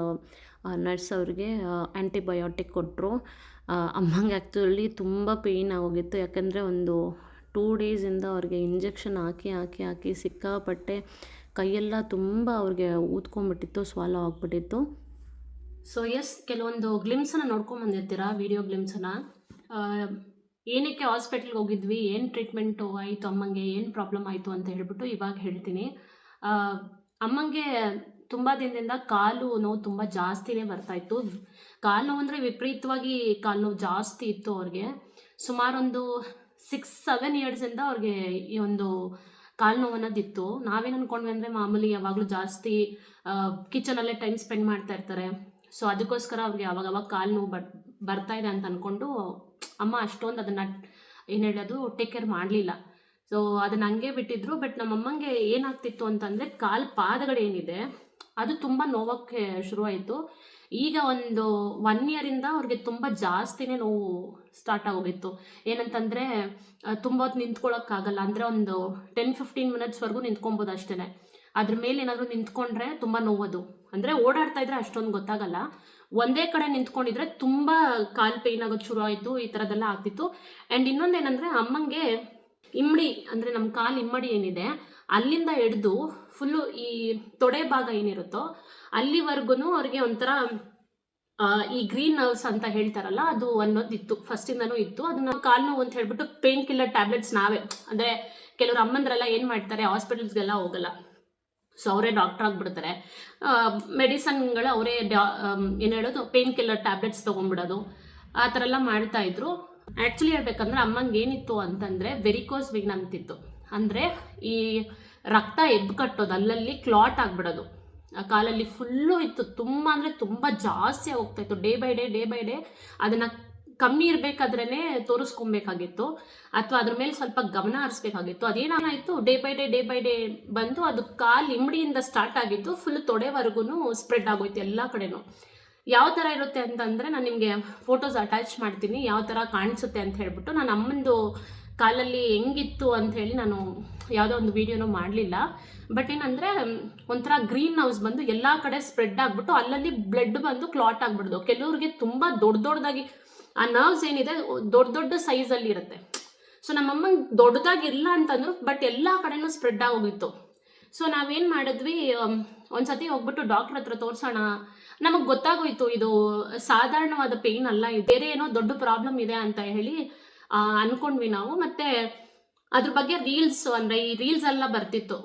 ನರ್ಸ್ ಅವ್ರಿಗೆ ಆ್ಯಂಟಿಬಯೋಟಿಕ್ ಕೊಟ್ಟರು. ಅಮ್ಮಂಗೆ ಆ್ಯಕ್ಚುಲಿ ತುಂಬ ಪೇಯ್ನ್ ಆಗೋಗಿತ್ತು. ಯಾಕೆಂದರೆ ಒಂದು 2 ಡೇಸಿಂದ ಅವ್ರಿಗೆ ಇಂಜೆಕ್ಷನ್ ಹಾಕಿ ಸಿಕ್ಕಾಪಟ್ಟೆ ಕೈಯೆಲ್ಲ ತುಂಬ ಅವ್ರಿಗೆ ಊದ್ಕೊಂಡ್ಬಿಟ್ಟಿತ್ತು, ಸ್ವಾಲೋ ಆಗಿಬಿಟ್ಟಿತ್ತು. ಸೊ ಎಸ್, ಕೆಲವೊಂದು ಗ್ಲಿಮ್ಸನ್ನು ನೋಡ್ಕೊಂಬಂದಿರ್ತೀರ, ವಿಡಿಯೋ ಗ್ಲಿಮ್ಸನ್ನು. ಏನಕ್ಕೆ ಹಾಸ್ಪಿಟ್ಲ್ಗೆ ಹೋಗಿದ್ವಿ, ಏನು ಟ್ರೀಟ್ಮೆಂಟು ಆಯಿತು ಅಮ್ಮಂಗೆ, ಏನು ಪ್ರಾಬ್ಲಮ್ ಆಯಿತು ಅಂತ ಹೇಳ್ಬಿಟ್ಟು ಇವಾಗ ಹೇಳ್ತೀನಿ. ಅಮ್ಮಂಗೆ ತುಂಬ ದಿನದಿಂದ ಕಾಲು ನೋವು ತುಂಬ ಜಾಸ್ತಿನೇ ಬರ್ತಾಯಿತ್ತು. ಕಾಲು ನೋವು ಅಂದರೆ ವಿಪರೀತವಾಗಿ ಕಾಲು ನೋವು ಜಾಸ್ತಿ ಇತ್ತು ಅವ್ರಿಗೆ. ಸುಮಾರೊಂದು 6-7 ಇಯರ್ಸಿಂದ ಅವ್ರಿಗೆ ಈ ಒಂದು ಕಾಲು ನೋವು ಅನ್ನೋದಿತ್ತು. ನಾವೇನು ಅಂದ್ಕೊಂಡ್ವಿ ಅಂದರೆ ಮಾಮೂಲಿ ಯಾವಾಗಲೂ ಜಾಸ್ತಿ ಕಿಚನಲ್ಲೇ ಟೈಮ್ ಸ್ಪೆಂಡ್ ಮಾಡ್ತಾ ಇರ್ತಾರೆ, ಸೊ ಅದಕ್ಕೋಸ್ಕರ ಅವ್ರಿಗೆ ಅವಾಗವಾಗ ಕಾಲು ನೋವು ಬರ್ತಾಯಿದೆ ಅಂತ ಅಂದ್ಕೊಂಡು ಅಮ್ಮ ಅಷ್ಟೊಂದು ಅದನ್ನು ಏನು ಹೇಳೋದು ಟೇಕ್ ಕೇರ್ ಮಾಡಲಿಲ್ಲ. ಸೊ ಅದನ್ನು ಹಂಗೆ ಬಿಟ್ಟಿದ್ರು. ಬಟ್ ನಮ್ಮಮ್ಮಂಗೆ ಏನಾಗ್ತಿತ್ತು ಅಂತಂದರೆ ಕಾಲು ಪಾದಗಳೇನಿದೆ ಅದು ತುಂಬ ನೋವೋಕ್ಕೆ ಶುರುವಾಯಿತು. ಈಗ ಒಂದು 1 ಇಯರಿಂದ ಅವ್ರಿಗೆ ತುಂಬ ಜಾಸ್ತಿನೇ ನೋವು ಸ್ಟಾರ್ಟ್ ಆಗೋಗಿತ್ತು. ಏನಂತಂದರೆ ತುಂಬ ಹೊತ್ತು ನಿಂತ್ಕೊಳ್ಳೋಕ್ಕಾಗಲ್ಲ. ಅಂದರೆ ಒಂದು 10-15 ಮಿನಿಟ್ಸ್ವರೆಗೂ ನಿಂತ್ಕೊಬೋದು ಅಷ್ಟೇ. ಅದ್ರ ಮೇಲೆ ಏನಾದರೂ ನಿಂತ್ಕೊಂಡ್ರೆ ತುಂಬ ನೋವೋದು. ಅಂದರೆ ಓಡಾಡ್ತಾ ಇದ್ರೆ ಅಷ್ಟೊಂದು ಗೊತ್ತಾಗಲ್ಲ, ಒಂದೇ ಕಡೆ ನಿಂತ್ಕೊಂಡಿದ್ರೆ ತುಂಬ ಕಾಲು ಪೇಯ್ನ್ ಆಗೋದು ಶುರು ಆಯಿತು. ಈ ಥರದ್ದೆಲ್ಲ ಆಗ್ತಿತ್ತು. ಆ್ಯಂಡ್ ಇನ್ನೊಂದೇನೆಂದರೆ ಅಮ್ಮಂಗೆ ಇಮ್ಮಡಿ, ಅಂದರೆ ನಮ್ಮ ಕಾಲು ಇಮ್ಮಡಿ ಏನಿದೆ ಅಲ್ಲಿಂದ ಹಿಡ್ದು ಫುಲ್ಲು ಈ ತೊಡೆ ಭಾಗ ಏನಿರುತ್ತೋ ಅಲ್ಲಿವರೆಗೂ ಅವ್ರಿಗೆ ಒಂಥರ ಈ ಗ್ರೀನ್ ನರ್ವ್ಸ್ ಅಂತ ಹೇಳ್ತಾರಲ್ಲ, ಅದು ಅನ್ನೋದಿತ್ತು, ಫಸ್ಟಿಂದನೂ ಇತ್ತು. ಅದನ್ನು ಕಾಲು ನೋವು ಅಂತ ಹೇಳ್ಬಿಟ್ಟು ಪೇನ್ ಕಿಲ್ಲರ್ ಟ್ಯಾಬ್ಲೆಟ್ಸ್ ನಾವೇ, ಅಂದರೆ ಕೆಲವರು ಅಮ್ಮಂದ್ರೆಲ್ಲ ಏನು ಮಾಡ್ತಾರೆ, ಹಾಸ್ಪಿಟಲ್ಸ್ಗೆಲ್ಲ ಹೋಗಲ್ಲ, ಸೊ ಅವರೇ ಡಾಕ್ಟರ್ ಆಗಿಬಿಡ್ತಾರೆ. ಮೆಡಿಸನ್ಗಳು ಅವರೇ ಏನು ಹೇಳೋದು, ಪೇನ್ ಕಿಲ್ಲರ್ ಟ್ಯಾಬ್ಲೆಟ್ಸ್ ತೊಗೊಂಡ್ಬಿಡೋದು, ಆ ಥರ ಎಲ್ಲ ಮಾಡ್ತಾಯಿದ್ರು. ಆ್ಯಕ್ಚುಲಿ ಹೇಳ್ಬೇಕಂದ್ರೆ ಅಮ್ಮಂಗೆ ಏನಿತ್ತು ಅಂತಂದರೆ ವೆರಿಕೋಸ್ ವೇನ್ ಅಂತಿತ್ತು. ಅಂದರೆ ಈ ರಕ್ತ ಎದ್ದು ಕಟ್ಟೋದು, ಅಲ್ಲಲ್ಲಿ ಕ್ಲಾಟ್ ಆಗಿಬಿಡೋದು, ಕಾಲಲ್ಲಿ ಫುಲ್ಲು ಇತ್ತು. ತುಂಬ ಅಂದರೆ ತುಂಬ ಜಾಸ್ತಿ ಹೋಗ್ತಾಯಿತ್ತು. ಡೇ ಬೈ ಡೇ ಅದನ್ನು ಕಮ್ಮಿ ಇರಬೇಕಾದ್ರೇ ತೋರಿಸ್ಕೊಬೇಕಾಗಿತ್ತು, ಅಥವಾ ಅದ್ರ ಮೇಲೆ ಸ್ವಲ್ಪ ಗಮನ ಹರಿಸ್ಬೇಕಾಗಿತ್ತು. ಅದೇನಾಯಿತು, ಡೇ ಬೈ ಡೇ ಬಂದು ಅದು ಕಾಲು ಇಮ್ಮಡಿಯಿಂದ ಸ್ಟಾರ್ಟ್ ಆಗಿತ್ತು, ಫುಲ್ ತೊಡೆವರೆಗೂ ಸ್ಪ್ರೆಡ್ ಆಗೋಯ್ತು ಎಲ್ಲ ಕಡೆನೂ. ಯಾವ ಥರ ಇರುತ್ತೆ ಅಂತಂದರೆ ನಾನು ನಿಮಗೆ ಫೋಟೋಸ್ ಅಟ್ಯಾಚ್ ಮಾಡ್ತೀನಿ, ಯಾವ ಥರ ಕಾಣಿಸುತ್ತೆ ಅಂತ ಹೇಳ್ಬಿಟ್ಟು. ನಾನು ಅಮ್ಮಂದು ಕಾಲಲ್ಲಿ ಹೆಂಗಿತ್ತು ಅಂಥೇಳಿ ನಾನು ಯಾವುದೋ ಒಂದು ವೀಡಿಯೋನೂ ಮಾಡಲಿಲ್ಲ. ಬಟ್ ಏನಂದರೆ ಒಂಥರ ಗ್ರೀನ್ ನರ್ವ್ಸ್ ಬಂದು ಎಲ್ಲ ಕಡೆ ಸ್ಪ್ರೆಡ್ ಆಗಿಬಿಟ್ಟು ಅಲ್ಲಲ್ಲಿ ಬ್ಲಡ್ ಬಂದು ಕ್ಲಾಟ್ ಆಗಿಬಿಡ್ದು. ಕೆಲವ್ರಿಗೆ ತುಂಬ ದೊಡ್ಡದಾಗಿ ಆ ನರ್ವ್ಸ್ ಏನಿದೆ ದೊಡ್ಡ ಸೈಜಲ್ಲಿ ಇರುತ್ತೆ. ಸೊ ನಮ್ಮಮ್ಮಂಗೆ ದೊಡ್ಡದಾಗಿಲ್ಲ ಅಂತಂದ್ರು, ಬಟ್ ಎಲ್ಲ ಕಡೆನೂ ಸ್ಪ್ರೆಡ್ ಆಗೋಗಿತ್ತು. ಸೊ ನಾವೇನು ಮಾಡಿದ್ವಿ, ಒಂದ್ಸತಿ ಹೋಗ್ಬಿಟ್ಟು ಡಾಕ್ಟ್ರ್ ಹತ್ರ ತೋರಿಸೋಣ. ನಮಗೆ ಗೊತ್ತಾಗೋಯ್ತು ಇದು ಸಾಧಾರಣವಾದ ಪೇಯ್ನ್ ಅಲ್ಲ, ಇದು ಬೇರೆ ಏನೋ ದೊಡ್ಡ ಪ್ರಾಬ್ಲಮ್ ಇದೆ ಅಂತ ಹೇಳಿ ಅಂದ್ಕೊಂಡ್ವಿ ನಾವು. ಮತ್ತು ಅದ್ರ ಬಗ್ಗೆ ರೀಲ್ಸ್, ಅಂದರೆ ಈ ರೀಲ್ಸ್ ಎಲ್ಲ ಬರ್ತಿತ್ತು,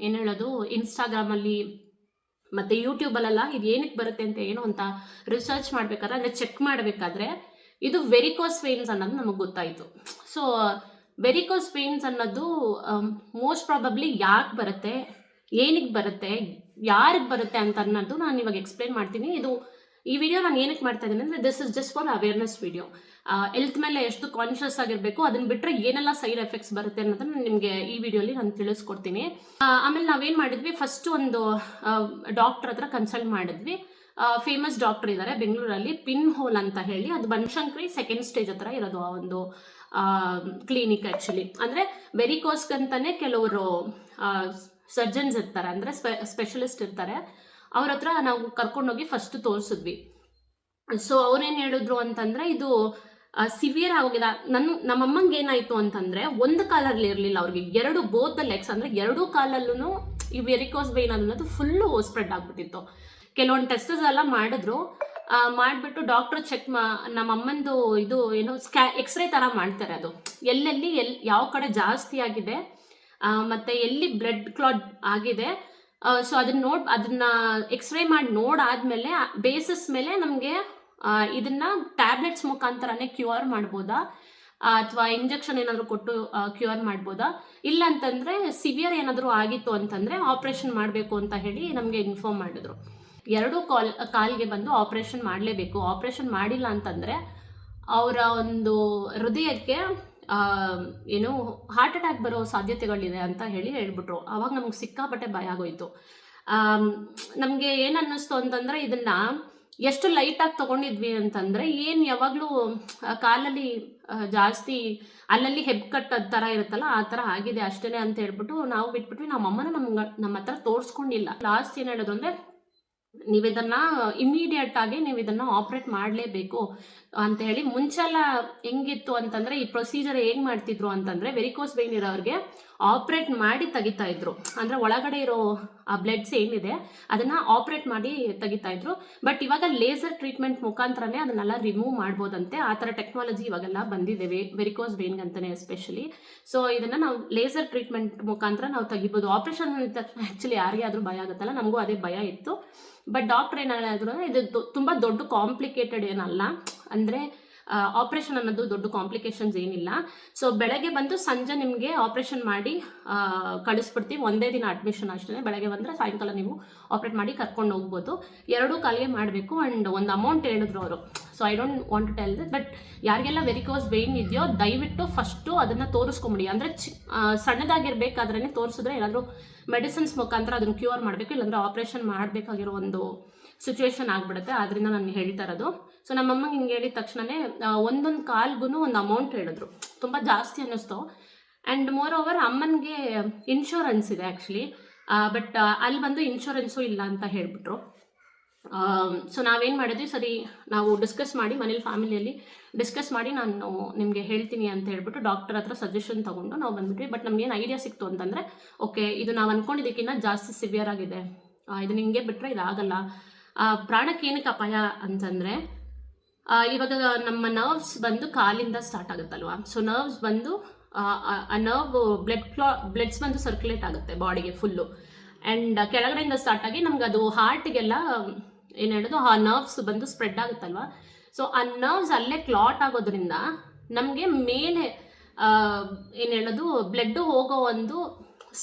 ಏನು ಹೇಳೋದು, ಇನ್ಸ್ಟಾಗ್ರಾಮಲ್ಲಿ ಮತ್ತು ಯೂಟ್ಯೂಬಲ್ಲೆಲ್ಲ ಇದು ಏನಕ್ಕೆ ಬರುತ್ತೆ ಅಂತ ಏನೋ ಅಂತ ರಿಸರ್ಚ್ ಮಾಡಬೇಕಾದ್ರೆ, ಅಂದರೆ ಚೆಕ್ ಮಾಡಬೇಕಾದ್ರೆ ಇದು ವೆರಿಕೋಸ್ ವೇನ್ಸ್ ಅನ್ನೋದು ನಮಗೆ ಗೊತ್ತಾಯಿತು. ಸೊ ವೆರಿಕೋಸ್ ವೇನ್ಸ್ ಅನ್ನೋದು ಮೋಸ್ಟ್ ಪ್ರಾಬಬ್ಲಿ ಯಾಕೆ ಬರುತ್ತೆ, ಏನಕ್ಕೆ ಬರುತ್ತೆ, ಯಾರಿಗೆ ಬರುತ್ತೆ ಅಂತ ಅನ್ನೋದು ನಾನು ಇವಾಗ ಎಕ್ಸ್ಪ್ಲೇನ್ ಮಾಡ್ತೀನಿ. ಈ ವಿಡಿಯೋ ನಾನು ಏನಕ್ಕೆ ಮಾಡ್ತಾ ಇದ್ದೀನಿ ಅಂದರೆ, this is just for awareness video. Health ಮೇಲೆ ಎಷ್ಟು ಕಾನ್ಷಿಯಸ್ ಆಗಿರಬೇಕು, ಅದನ್ನ ಬಿಟ್ಟರೆ ಏನೆಲ್ಲ ಸೈಡ್ ಎಫೆಕ್ಟ್ಸ್ ಬರುತ್ತೆ ಅನ್ನೋದನ್ನ ನಿಮಗೆ ಈ ವಿಡಿಯೋಲಿ ನಾನು ತಿಳಿಸ್ಕೊಡ್ತೀನಿ. ಆಮೇಲೆ ನಾವೇನು ಮಾಡಿದ್ವಿ, ಫಸ್ಟ್ ಒಂದು ಡಾಕ್ಟರ್ ಹತ್ರ ಕನ್ಸಲ್ಟ್ ಮಾಡಿದ್ವಿ. ಫೇಮಸ್ ಡಾಕ್ಟರ್ ಇದ್ದಾರೆ ಬೆಂಗಳೂರಲ್ಲಿ, ಪಿನ್ ಹೋಲ್ ಅಂತ ಹೇಳಿ. ಅದು ಬನಶಂಕರಿ ಸೆಕೆಂಡ್ ಸ್ಟೇಜ್ ಹತ್ರ ಇರೋದು ಆ ಒಂದು ಕ್ಲಿನಿಕ್. ಆ್ಯಕ್ಚುಲಿ ಅಂದರೆ ವೆರಿಕೋಸ್ಗಂತಾನೆ ಕೆಲವರು ಸರ್ಜನ್ಸ್ ಇರ್ತಾರೆ, ಅಂದರೆ ಸ್ಪೆಷಲಿಸ್ಟ್ ಇರ್ತಾರೆ. ಅವ್ರ ಹತ್ರ ನಾವು ಕರ್ಕೊಂಡೋಗಿ ಫಸ್ಟ್ ತೋರಿಸಿದ್ವಿ. ಸೊ ಅವ್ರೇನು ಹೇಳಿದ್ರು ಅಂತಂದರೆ, ಇದು ಸಿವಿಯರ್ ಆಗೋಗಿದೆ. ನಮ್ಮಮ್ಮಂಗೆ ಏನಾಯಿತು ಅಂತಂದರೆ, ಒಂದು ಕಾಲಲ್ಲಿ ಇರಲಿಲ್ಲ ಅವ್ರಿಗೆ, ಬೋತ್ ದ ಲೆಗ್ಸ್, ಅಂದರೆ ಎರಡೂ ಕಾಲಲ್ಲೂ ಈ ವೆರಿಕೋಸ್ ವೇನ್ ಅನ್ನೋದು ಫುಲ್ಲು ಸ್ಪ್ರೆಡ್ ಆಗಿಬಿಟ್ಟಿತ್ತು. ಕೆಲವೊಂದು ಟೆಸ್ಟಸ್ ಎಲ್ಲ ಮಾಡಿದ್ರು. ಮಾಡಿಬಿಟ್ಟು ಡಾಕ್ಟ್ರು ಚೆಕ್ ನಮ್ಮಮ್ಮಂದು ಇದು ಏನು ಎಕ್ಸ್ರೇ ಥರ ಮಾಡ್ತಾರೆ. ಅದು ಎಲ್ಲೆಲ್ಲಿ ಯಾವ ಕಡೆ ಜಾಸ್ತಿ ಆಗಿದೆ ಮತ್ತು ಎಲ್ಲಿ ಬ್ಲಡ್ ಕ್ಲಾಟ್ ಆಗಿದೆ, ಸೊ ಅದನ್ನ ಎಕ್ಸ್ರೇ ಮಾಡಿ ನೋಡಾದ್ಮೇಲೆ ಬೇಸಿಸ್ ಮೇಲೆ ನಮಗೆ ಇದನ್ನ ಟ್ಯಾಬ್ಲೆಟ್ಸ್ ಮುಖಾಂತರನೇ ಕ್ಯೂರ್ ಮಾಡ್ಬೋದಾ, ಅಥವಾ ಇಂಜೆಕ್ಷನ್ ಏನಾದರೂ ಕೊಟ್ಟು ಕ್ಯೂರ್ ಮಾಡ್ಬೋದಾ, ಇಲ್ಲ ಅಂತಂದರೆ ಸಿವಿಯರ್ ಏನಾದರೂ ಆಗಿತ್ತು ಅಂತಂದರೆ ಆಪ್ರೇಷನ್ ಮಾಡಬೇಕು ಅಂತ ಹೇಳಿ ನಮಗೆ ಇನ್ಫಾರ್ಮ್ ಮಾಡಿದ್ರು. ಎರಡೂ ಕಾಲ್ಗೆ ಬಂದು ಆಪ್ರೇಷನ್ ಮಾಡಲೇಬೇಕು. ಆಪ್ರೇಷನ್ ಮಾಡಿಲ್ಲ ಅಂತಂದರೆ ಅವರ ಒಂದು ಹೃದಯಕ್ಕೆ ಏನು ಹಾರ್ಟ್ ಅಟ್ಯಾಕ್ ಬರೋ ಸಾಧ್ಯತೆಗಳಿದೆ ಅಂತ ಹೇಳ್ಬಿಟ್ರು. ಆವಾಗ ನಮ್ಗೆ ಸಿಕ್ಕಾಪಟ್ಟೆ ಭಯ ಆಗೋಯ್ತು. ನಮಗೆ ಏನು ಅನ್ನಿಸ್ತು ಅಂತಂದರೆ, ಇದನ್ನು ಎಷ್ಟು ಲೈಟಾಗಿ ತೊಗೊಂಡಿದ್ವಿ ಅಂತಂದರೆ, ಏನು ಯಾವಾಗಲೂ ಕಾಲಲ್ಲಿ ಜಾಸ್ತಿ ಅಲ್ಲಲ್ಲಿ ಹೆಬ್ಬು ಕಟ್ಟೋದು ಥರ ಇರುತ್ತಲ್ಲ, ಆ ಥರ ಆಗಿದೆ ಅಷ್ಟೇ ಅಂತ ಹೇಳ್ಬಿಟ್ಟು ನಾವು ಬಿಟ್ಬಿಟ್ವಿ. ನಮ್ಮಮ್ಮನ ನಮ್ಮ ಹತ್ರ ತೋರಿಸ್ಕೊಂಡಿಲ್ಲ. ಲಾಸ್ಟ್ ಏನು ಹೇಳೋದು ಅಂದರೆ, ನೀವಿದನ್ನು ಇಮಿಡಿಯೇಟ್ ಆಗಿ ನೀವು ಇದನ್ನು ಆಪ್ರೇಟ್ ಮಾಡಲೇಬೇಕು ಅಂತ ಹೇಳಿ. ಮುಂಚೆಲ್ಲ ಹೆಂಗಿತ್ತು ಅಂತಂದರೆ, ಈ ಪ್ರೊಸೀಜರ್ ಹೇಗೆ ಮಾಡ್ತಿದ್ರು ಅಂತಂದರೆ, ವೆರಿಕೋಸ್ ವೇನ್ ಇರೋರಿಗೆ ಆಪ್ರೇಟ್ ಮಾಡಿ ತೆಗಿತಾ ಇದ್ರು. ಅಂದರೆ ಒಳಗಡೆ ಇರೋ ಆ ಬ್ಲಡ್ಸ್ ಏನಿದೆ ಅದನ್ನು ಆಪ್ರೇಟ್ ಮಾಡಿ ತೆಗಿತಾ ಇದ್ರು. ಬಟ್ ಇವಾಗ ಲೇಸರ್ ಟ್ರೀಟ್ಮೆಂಟ್ ಮುಖಾಂತರನೇ ಅದನ್ನೆಲ್ಲ ರಿಮೂವ್ ಮಾಡ್ಬೋದಂತೆ. ಆ ಥರ ಟೆಕ್ನಾಲಜಿ ಇವಾಗೆಲ್ಲ ಬಂದಿದೆ ವೆರಿಕೋಸ್ ವೇನ್ಗಂತಾನೆ ಎಸ್ಪೆಷಲಿ. ಸೊ ಇದನ್ನು ನಾವು ಲೇಸರ್ ಟ್ರೀಟ್ಮೆಂಟ್ ಮುಖಾಂತರ ನಾವು ತೆಗಿಬೋದು. ಆಪ್ರೇಷನ್ ಅಂತ ಆ್ಯಕ್ಚುಲಿ ಯಾರಿಗೆ ಆದರೂ ಭಯ ಆಗುತ್ತಲ್ಲ, ನಮಗೂ ಅದೇ ಭಯ ಇತ್ತು. ಬಟ್ ಡಾಕ್ಟ್ರ್ ಏನಾದ್ರು ಇದು ತುಂಬ ದೊಡ್ಡ ಕಾಂಪ್ಲಿಕೇಟೆಡ್ ಏನಲ್ಲ, ಅಂದರೆ ಆಪ್ರೇಷನ್ ಅನ್ನೋದು ದೊಡ್ಡ ಕಾಂಪ್ಲಿಕೇಶನ್ಸ್ ಏನಿಲ್ಲ. ಸೊ ಬೆಳಗ್ಗೆ ಬಂದು ಸಂಜೆ ನಿಮಗೆ ಆಪ್ರೇಷನ್ ಮಾಡಿ ಕಳಿಸ್ಬಿಡ್ತೀವಿ. ಒಂದೇ ದಿನ ಅಡ್ಮಿಷನ್ ಅಷ್ಟೇ. ಬೆಳಗ್ಗೆ ಬಂದರೆ ಸಾಯಂಕಾಲ ನೀವು ಆಪ್ರೇಟ್ ಮಾಡಿ ಕರ್ಕೊಂಡು ಹೋಗ್ಬೋದು. ಎರಡೂ ಕಾಲಿಗೆ ಮಾಡಬೇಕು. ಆ್ಯಂಡ್ ಒಂದು ಅಮೌಂಟ್ ಹೇಳಿದ್ರು ಅವರು. So I don't want to tell this, but ಯಾರಿಗೆಲ್ಲ ವೆರಿಕೋಸ್ ವೇನ್ ಇದೆಯೋ ದಯವಿಟ್ಟು ಫಸ್ಟು ಅದನ್ನು ತೋರಿಸ್ಕೊಂಬಿಡಿ. ಅಂದರೆ ಸಣ್ಣದಾಗಿರ್ಬೇಕಾದ್ರೇ ತೋರಿಸಿದ್ರೆ ಏನಾದರೂ ಮೆಡಿಸಿನ್ಸ್ ಮುಖಾಂತರ ಅದನ್ನು ಕ್ಯೂರ್ ಮಾಡಬೇಕು, ಇಲ್ಲಾಂದರೆ ಆಪ್ರೇಷನ್ ಮಾಡಬೇಕಾಗಿರೋ ಒಂದು ಸಿಚುವೇಶನ್ ಆಗಿಬಿಡುತ್ತೆ. ಆದ್ದರಿಂದ ನಾನು ಹೇಳ್ತಾ ಇರೋದು. ಸೊ ನಮ್ಮಮ್ಮಂಗೆ ಹಿಂಗೆ ಹೇಳಿದ ತಕ್ಷಣವೇ ಒಂದೊಂದು ಕಾಲ್ಗೂ ಒಂದು ಅಮೌಂಟ್ ಹೇಳಿದ್ರು. ತುಂಬ ಜಾಸ್ತಿ ಅನ್ನಿಸ್ತು. ಆ್ಯಂಡ್ ಮೋರ್ ಓವರ್ ಅಮ್ಮನಿಗೆ ಇನ್ಶೂರೆನ್ಸ್ ಇದೆ ಆ್ಯಕ್ಚುಲಿ, ಬಟ್ ಅಲ್ಲಿ ಬಂದು ಇನ್ಶೂರೆನ್ಸು ಇಲ್ಲ ಅಂತ ಹೇಳಿಬಿಟ್ರು. ಸೊ ನಾವೇನು ಮಾಡಿದ್ವಿ, ಸರಿ ನಾವು ಡಿಸ್ಕಸ್ ಮಾಡಿ ಮನೇಲಿ ಫ್ಯಾಮಿಲಿಯಲ್ಲಿ ಡಿಸ್ಕಸ್ ಮಾಡಿ ನಾನು ನಿಮಗೆ ಹೇಳ್ತೀನಿ ಅಂತ ಹೇಳ್ಬಿಟ್ಟು ಡಾಕ್ಟರ್ ಹತ್ರ ಸಜೆಷನ್ ತೊಗೊಂಡು ನಾವು ಬಂದ್ಬಿಟ್ವಿ. ಬಟ್ ನಮಗೇನು ಐಡಿಯಾ ಸಿಕ್ತು ಅಂತಂದರೆ, ಓಕೆ ಇದು ನಾವು ಅಂದ್ಕೊಂಡಿದ್ದಕ್ಕಿಂತ ಜಾಸ್ತಿ ಸಿವಿಯರ್ ಆಗಿದೆ, ಇದನ್ನ ಹಿಂಗೆ ಬಿಟ್ಟರೆ ಇದಾಗಲ್ಲ, ಪ್ರಾಣಕ್ಕೆ ಏನಕ್ಕೆ ಅಪಾಯ ಅಂತಂದರೆ, ಇವಾಗ ನಮ್ಮ ನರ್ವ್ಸ್ ಬಂದು ಕಾಲಿಂದ ಸ್ಟಾರ್ಟ್ ಆಗುತ್ತಲ್ವಾ. ಸೊ ನರ್ವ್ಸ್ ಬಂದು ಆ ನರ್ವ್ ಬ್ಲಡ್ಸ್ ಬಂದು ಸರ್ಕ್ಯುಲೇಟ್ ಆಗುತ್ತೆ ಬಾಡಿಗೆ ಫುಲ್ಲು. ಆ್ಯಂಡ್ ಕೆಳಗಡೆಯಿಂದ ಸ್ಟಾರ್ಟ್ ಆಗಿ ನಮ್ಗೆ ಅದು ಹಾರ್ಟಿಗೆಲ್ಲ ಏನು ಹೇಳೋದು ಆ ನರ್ವ್ಸ್ ಬಂದು ಸ್ಪ್ರೆಡ್ ಆಗುತ್ತಲ್ವ. ಸೊ ಆ ನರ್ವ್ಸ್ ಅಲ್ಲೇ ಕ್ಲಾಟ್ ಆಗೋದ್ರಿಂದ ನಮಗೆ ಮೇಲೆ ಏನು ಹೇಳೋದು ಬ್ಲಡ್ ಹೋಗೋ ಒಂದು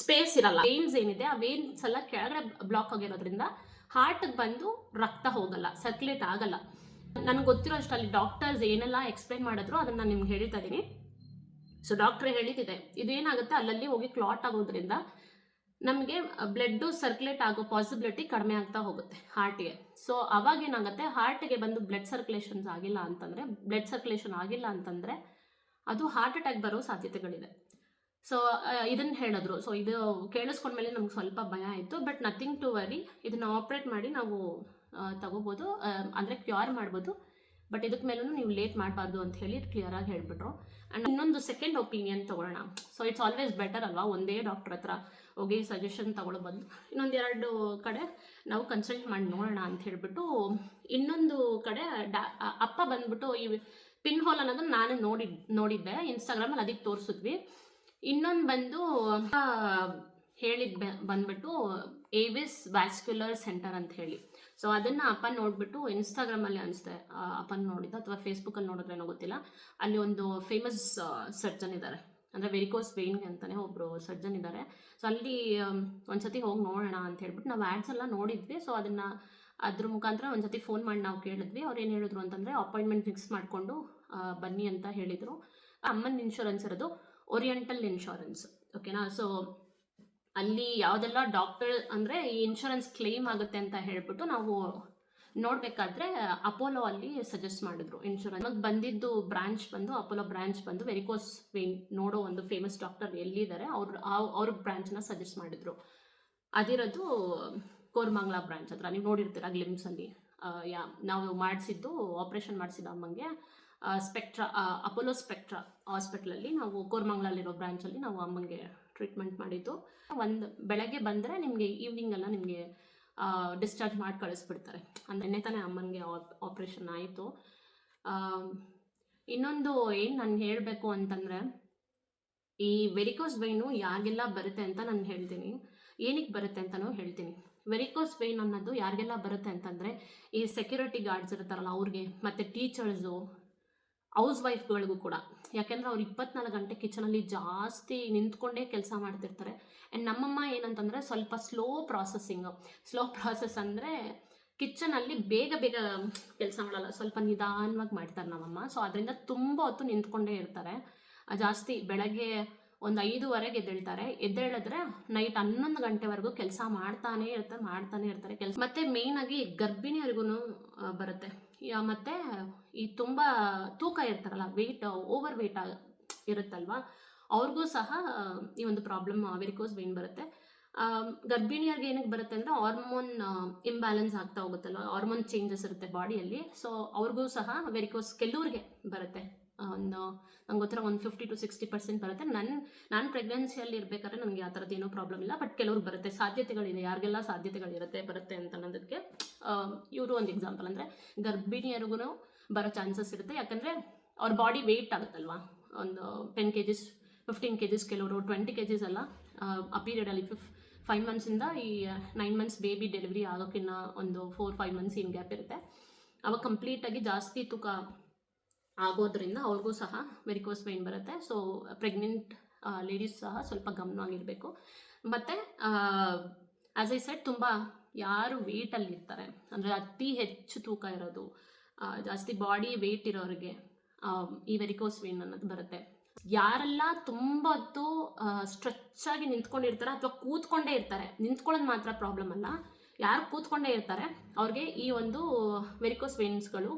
ಸ್ಪೇಸ್ ಇರಲ್ಲ. ವೇನ್ಸ್ ಏನಿದೆ ಆ ವೇನ್ಸ್ ಎಲ್ಲ ಕೆಳಗಡೆ ಬ್ಲಾಕ್ ಆಗಿರೋದ್ರಿಂದ ಹಾರ್ಟಿಗೆ ಬಂದು ರಕ್ತ ಹೋಗಲ್ಲ, ಸರ್ಕ್ಯುಲೇಟ್ ಆಗಲ್ಲ. ನನಗೆ ಗೊತ್ತಿರೋ ಅಷ್ಟಲ್ಲಿ ಡಾಕ್ಟರ್ಸ್ ಏನೆಲ್ಲ ಎಕ್ಸ್ಪ್ಲೈನ್ ಮಾಡಿದ್ರು ಅದನ್ನು ನಾನು ನಿಮ್ಗೆ ಹೇಳ್ತಾ ಇದ್ದೀನಿ. ಸೊ ಡಾಕ್ಟ್ರೇ ಹೇಳಿದ್ದಿದೆ, ಇದೇನಾಗುತ್ತೆ ಅಲ್ಲಲ್ಲಿ ಹೋಗಿ ಕ್ಲಾಟ್ ಆಗೋದ್ರಿಂದ ನಮಗೆ ಬ್ಲಡ್ಡು ಸರ್ಕ್ಯುಲೇಟ್ ಆಗೋ ಪಾಸಿಬಿಲಿಟಿ ಕಡಿಮೆ ಆಗ್ತಾ ಹೋಗುತ್ತೆ ಹಾರ್ಟಿಗೆ. ಸೊ ಅವಾಗ ಏನಾಗುತ್ತೆ, ಹಾರ್ಟಿಗೆ ಬಂದು ಬ್ಲಡ್ ಸರ್ಕ್ಯುಲೇಷನ್ ಆಗಿಲ್ಲ ಅಂತಂದರೆ ಅದು ಹಾರ್ಟ್ ಅಟ್ಯಾಕ್ ಬರೋ ಸಾಧ್ಯತೆಗಳಿದೆ. ಸೊ ಇದನ್ನು ಹೇಳಿದ್ರು. ಸೊ ಇದು ಕೇಳಿಸ್ಕೊಂಡ್ಮೇಲೆ ನಮ್ಗೆ ಸ್ವಲ್ಪ ಭಯ ಆಯಿತು. ಬಟ್ ನಥಿಂಗ್ ಟು ವರಿ, ಇದನ್ನು ಆಪ್ರೇಟ್ ಮಾಡಿ ನಾವು ತಗೋಬೋದು, ಅಂದರೆ ಕ್ಯೂರ್ ಮಾಡ್ಬೋದು. ಬಟ್ ಇದಕ್ಕೆ ಮೇಲೂ ನೀವು ಲೇಟ್ ಮಾಡಬಾರ್ದು ಅಂತ ಹೇಳಿ ಕ್ಲಿಯರಾಗಿ ಹೇಳಿಬಿಟ್ರು. ಆ್ಯಂಡ್ ಇನ್ನೊಂದು ಸೆಕೆಂಡ್ ಒಪಿನಿಯನ್ ತೊಗೊಳ್ಳೋಣ. ಸೊ ಇಟ್ಸ್ ಆಲ್ವೇಸ್ ಬೆಟರ್ ಅಲ್ವಾ, ಒಂದೇ ಡಾಕ್ಟ್ರ್ ಹತ್ರ ಹೋಗಿ ಸಜೆಷನ್ ತಗೊಳ್ಳೋ ಬದಲು ಇನ್ನೊಂದೆರಡು ಕಡೆ ನಾವು ಕನ್ಸಲ್ಟ್ ಮಾಡಿ ನೋಡೋಣ ಅಂತ ಹೇಳಿಬಿಟ್ಟು ಇನ್ನೊಂದು ಕಡೆ ಅಪ್ಪ ಬಂದ್ಬಿಟ್ಟು ಈ ಪಿನ್ ಹೋಲ್ ಅನ್ನೋದನ್ನು ನಾನು ನೋಡಿದ್ದೆ ಇನ್ಸ್ಟಾಗ್ರಾಮಲ್ಲಿ, ಅದಕ್ಕೆ ತೋರಿಸಿದ್ವಿ. ಇನ್ನೊಂದು ಬಂದು ಬಂದ್ಬಿಟ್ಟು ಏವಿಸ್ ವ್ಯಾಸ್ಕ್ಯುಲರ್ ಸೆಂಟರ್ ಅಂತ ಹೇಳಿ. ಸೊ ಅದನ್ನು ಅಪ್ಪ ನೋಡಿಬಿಟ್ಟು ಇನ್ಸ್ಟಾಗ್ರಾಮಲ್ಲಿ ಅನಿಸುತ್ತೆ ಅಪ್ಪನ ನೋಡಿದ್ದು ಅಥವಾ ಫೇಸ್ಬುಕ್ಕಲ್ಲಿ ನೋಡಿದ್ರೇನೋ ಗೊತ್ತಿಲ್ಲ, ಅಲ್ಲಿ ಒಂದು ಫೇಮಸ್ ಸರ್ಜನ್ ಇದ್ದಾರೆ, ಅಂದರೆ ವೆರಿಕೋಸ್ ವೇನ್ಗೆ ಅಂತಲೇ ಒಬ್ಬರು ಸರ್ಜನ್ ಇದ್ದಾರೆ. ಸೊ ಅಲ್ಲಿ ಒಂದ್ಸತಿ ಹೋಗಿ ನೋಡೋಣ ಅಂತ ಹೇಳ್ಬಿಟ್ಟು ನಾವು ಆ್ಯಡ್ಸ್ ಎಲ್ಲ ನೋಡಿದ್ವಿ. ಸೊ ಅದ್ರ ಮುಖಾಂತರ ಒಂದ್ಸತಿ ಫೋನ್ ಮಾಡಿ ನಾವು ಕೇಳಿದ್ವಿ. ಅವ್ರು ಏನು ಹೇಳಿದ್ರು ಅಂತಂದರೆ ಅಪಾಯಿಂಟ್ಮೆಂಟ್ ಫಿಕ್ಸ್ ಮಾಡಿಕೊಂಡು ಬನ್ನಿ ಅಂತ ಹೇಳಿದರು. ಅಮ್ಮನ ಇನ್ಶೂರೆನ್ಸ್ ಇರೋದು ಓರಿಯೆಂಟಲ್ ಇನ್ಶೂರೆನ್ಸ್, ಓಕೆನಾ. ಸೊ ಅಲ್ಲಿ ಯಾವುದೆಲ್ಲ ಡಾಕ್ಟರ್ ಅಂದರೆ ಈ ಇನ್ಶೂರೆನ್ಸ್ ಕ್ಲೇಮ್ ಆಗುತ್ತೆ ಅಂತ ಹೇಳ್ಬಿಟ್ಟು ನಾವು ನೋಡಬೇಕಾದ್ರೆ ಅಪೋಲೋ ಅಲ್ಲಿ ಸಜೆಸ್ಟ್ ಮಾಡಿದ್ರು ಇನ್ಶೂರೆನ್ಸ್. ನಮಗೆ ಬಂದಿದ್ದು ಬ್ರಾಂಚ್ ಬಂದು ಅಪೋಲೋ ಬ್ರಾಂಚ್ ಬಂದು ವೆರಿಕೋಸ್ ವೇನ್ ನೋಡೋ ಒಂದು ಫೇಮಸ್ ಡಾಕ್ಟರ್ ಎಲ್ಲಿದ್ದಾರೆ ಅವ್ರ ಬ್ರಾಂಚ್ನ ಸಜೆಸ್ಟ್ ಮಾಡಿದ್ರು. ಅದಿರೋದು ಕೋರಮಂಗಲ ಬ್ರಾಂಚ್ ಹತ್ರ. ನೀವು ನೋಡಿರ್ತೀರ ಗ್ಲಿಮ್ಸಲ್ಲಿ. ನಾವು ಆಪ್ರೇಷನ್ ಮಾಡಿಸಿದ್ದು ಅಮ್ಮಂಗೆ ಸ್ಪೆಕ್ಟ್ರಾ, ಅಪೋಲೋ ಸ್ಪೆಕ್ಟ್ರಾ ಹಾಸ್ಪಿಟ್ಲಲ್ಲಿ, ನಾವು ಕೋರಮಂಗಲಲ್ಲಿರೋ ಬ್ರಾಂಚಲ್ಲಿ ನಾವು ಅಮ್ಮಂಗೆ ಟ್ರೀಟ್ಮೆಂಟ್ ಮಾಡಿದ್ದು. ಬೆಳಗ್ಗೆ ಬಂದರೆ ನಿಮಗೆ ಈವ್ನಿಂಗೆಲ್ಲ ನಿಮಗೆ ಡಿಸ್ಚಾರ್ಜ್ ಮಾಡಿ ಕಳಿಸ್ಬಿಡ್ತಾರೆ. ಅಂದರೆ ತಾನೇ ಅಮ್ಮನಿಗೆ ಆಪ್ರೇಷನ್ ಆಯಿತು. ಇನ್ನೊಂದು ಏನು ನಾನು ಹೇಳಬೇಕು ಅಂತಂದರೆ, ಈ ವೆರಿಕೋಸ್ ವೈನು ಯಾರಿಗೆಲ್ಲ ಬರುತ್ತೆ ಅಂತ ನಾನು ಹೇಳ್ತೀನಿ, ಏನಕ್ಕೆ ಬರುತ್ತೆ ಅಂತಲೂ ಹೇಳ್ತೀನಿ. ವೆರಿಕೋಸ್ ವೈನ್ ಅನ್ನೋದು ಯಾರಿಗೆಲ್ಲ ಬರುತ್ತೆ ಅಂತಂದರೆ, ಈ ಸೆಕ್ಯೂರಿಟಿ ಗಾರ್ಡ್ಸ್ ಇರ್ತಾರಲ್ಲ ಅವ್ರಿಗೆ, ಮತ್ತು ಟೀಚರ್ಸು, ಹೌಸ್ ವೈಫ್ಗಳಿಗೂ ಕೂಡ. ಯಾಕೆಂದರೆ ಅವ್ರು 24 ಗಂಟೆ ಕಿಚನಲ್ಲಿ ಜಾಸ್ತಿ ನಿಂತ್ಕೊಂಡೇ ಕೆಲಸ ಮಾಡ್ತಿರ್ತಾರೆ. ಆ್ಯಂಡ್ ನಮ್ಮಮ್ಮ ಏನಂತಂದರೆ ಸ್ವಲ್ಪ ಸ್ಲೋ ಪ್ರಾಸೆಸ್ ಅಂದರೆ ಕಿಚನಲ್ಲಿ ಬೇಗ ಕೆಲಸ ಮಾಡಲ್ಲ, ಸ್ವಲ್ಪ ನಿಧಾನವಾಗಿ ಮಾಡ್ತಾರೆ ನಮ್ಮಮ್ಮ. ಸೊ ಅದರಿಂದ ತುಂಬ ಹೊತ್ತು ನಿಂತ್ಕೊಂಡೇ ಇರ್ತಾರೆ. ಜಾಸ್ತಿ ಬೆಳಗ್ಗೆ ಒಂದು 5:15 ಎದ್ದೇಳಿದ್ರೆ ನೈಟ್ 11 ಗಂಟೆವರೆಗೂ ಕೆಲಸ ಮಾಡ್ತಾನೆ ಇರ್ತಾರೆ ಕೆಲಸ. ಮತ್ತು ಮೇಯ್ನಾಗಿ ಗರ್ಭಿಣಿಯರಿಗೂ ಬರುತ್ತೆ. ಮತ್ತು ಈ ತುಂಬ ತೂಕ ಇರ್ತಾರಲ್ಲ, ಓವರ್ ವೆಯ್ಟ್ ಇರುತ್ತಲ್ವ, ಅವ್ರಿಗೂ ಸಹ ಈ ಒಂದು ಪ್ರಾಬ್ಲಮ್ ವೆರಿಕೋಸ್ ವೇನ್ ಬರುತ್ತೆ. ಗರ್ಭಿಣಿಯರಿಗೆ ಏನಕ್ಕೆ ಬರುತ್ತೆ ಅಂದರೆ ಹಾರ್ಮೋನ್ ಇಂಬ್ಯಾಲೆನ್ಸ್ ಆಗ್ತಾ ಹೋಗುತ್ತಲ್ವ, ಹಾರ್ಮೋನ್ ಚೇಂಜಸ್ ಇರುತ್ತೆ ಬಾಡಿಯಲ್ಲಿ. ಸೊ ಅವ್ರಿಗೂ ಸಹ ವೆರಿಕೋಸ್ ಕೆಲವ್ರಿಗೆ ಬರುತ್ತೆ. ನಂಗೆ ಗೊತ್ತಿರೋ ಒಂದು 50 to 60% ಬರುತ್ತೆ. ನಾನು ಪ್ರೆಗ್ನೆನ್ಸಿಯಲ್ಲಿ ಇರಬೇಕಾದ್ರೆ ನನಗೆ ಆ ಥರದ್ದು ಏನೂ ಪ್ರಾಬ್ಲಮ್ ಇಲ್ಲ. ಬಟ್ ಕೆಲವ್ರಿಗೆ ಬರುತ್ತೆ, ಸಾಧ್ಯತೆಗಳಿದೆ, ಯಾರಿಗೆಲ್ಲ ಸಾಧ್ಯತೆಗಳಿರುತ್ತೆ ಬರುತ್ತೆ ಅಂತ ಅನ್ನೋದಕ್ಕೆ ಇವರು ಒಂದು ಎಕ್ಸಾಂಪಲ್. ಅಂದರೆ ಗರ್ಭಿಣಿಯರಿಗೂ ಬರೋ ಚಾನ್ಸಸ್ ಇರುತ್ತೆ. ಯಾಕಂದರೆ ಅವ್ರ ಬಾಡಿ ವೆಯ್ಟ್ ಆಗುತ್ತಲ್ವ, ಒಂದು 10 kgs 15 kgs, ಕೆಲವರು 20 kgs ಎಲ್ಲ ಆ ಪೀರಿಯಡಲ್ಲಿ 5 ಮಂತ್ಸಿಂದ ಈ 9 ಮಂತ್ಸ್ ಬೇಬಿ ಡೆಲಿವರಿ ಆಗೋಕ್ಕಿನ್ನ ಒಂದು 4-5 ಮಂತ್ಸ್ ಏನು ಗ್ಯಾಪ್ ಇರುತ್ತೆ. ಅವಾಗ ಕಂಪ್ಲೀಟಾಗಿ ಜಾಸ್ತಿ ತೂಕ ಆಗೋದ್ರಿಂದ ಅವ್ರಿಗೂ ಸಹ ವೆರಿಕೋಸ್ ವೈನ್ ಬರುತ್ತೆ. ಸೊ ಪ್ರೆಗ್ನೆಂಟ್ ಲೇಡೀಸ್ ಸಹ ಸ್ವಲ್ಪ ಗಮನವಾಗಿರಬೇಕು. ಮತ್ತು ಆ್ಯಸ್ ಐ ಸೆಡ್, ತುಂಬ ಯಾರು ವೆಯ್ಟಲ್ಲಿ ಇರ್ತಾರೆ, ಅಂದರೆ ಅತಿ ಹೆಚ್ಚು ತೂಕ ಇರೋದು, ಜಾಸ್ತಿ ಬಾಡಿ ವೆಯ್ಟ್ ಇರೋರಿಗೆ ಈ ವೆರಿಕೋಸ್ ವೈನ್ ಅನ್ನೋದು ಬರುತ್ತೆ. ಯಾರೆಲ್ಲ ತುಂಬ ಹೊತ್ತು ಸ್ಟ್ರೆಚ್ಚಾಗಿ ನಿಂತ್ಕೊಂಡಿರ್ತಾರೆ ಅಥವಾ ಕೂತ್ಕೊಂಡೇ ಇರ್ತಾರೆ, ನಿಂತ್ಕೊಳ್ಳೋದು ಮಾತ್ರ ಪ್ರಾಬ್ಲಮ್ ಅಲ್ಲ, ಯಾರು ಕೂತ್ಕೊಂಡೇ ಇರ್ತಾರೆ ಅವ್ರಿಗೆ ಈ ಒಂದು ವೆರಿಕೋಸ್ ವೇನ್ಸ್ಗಳು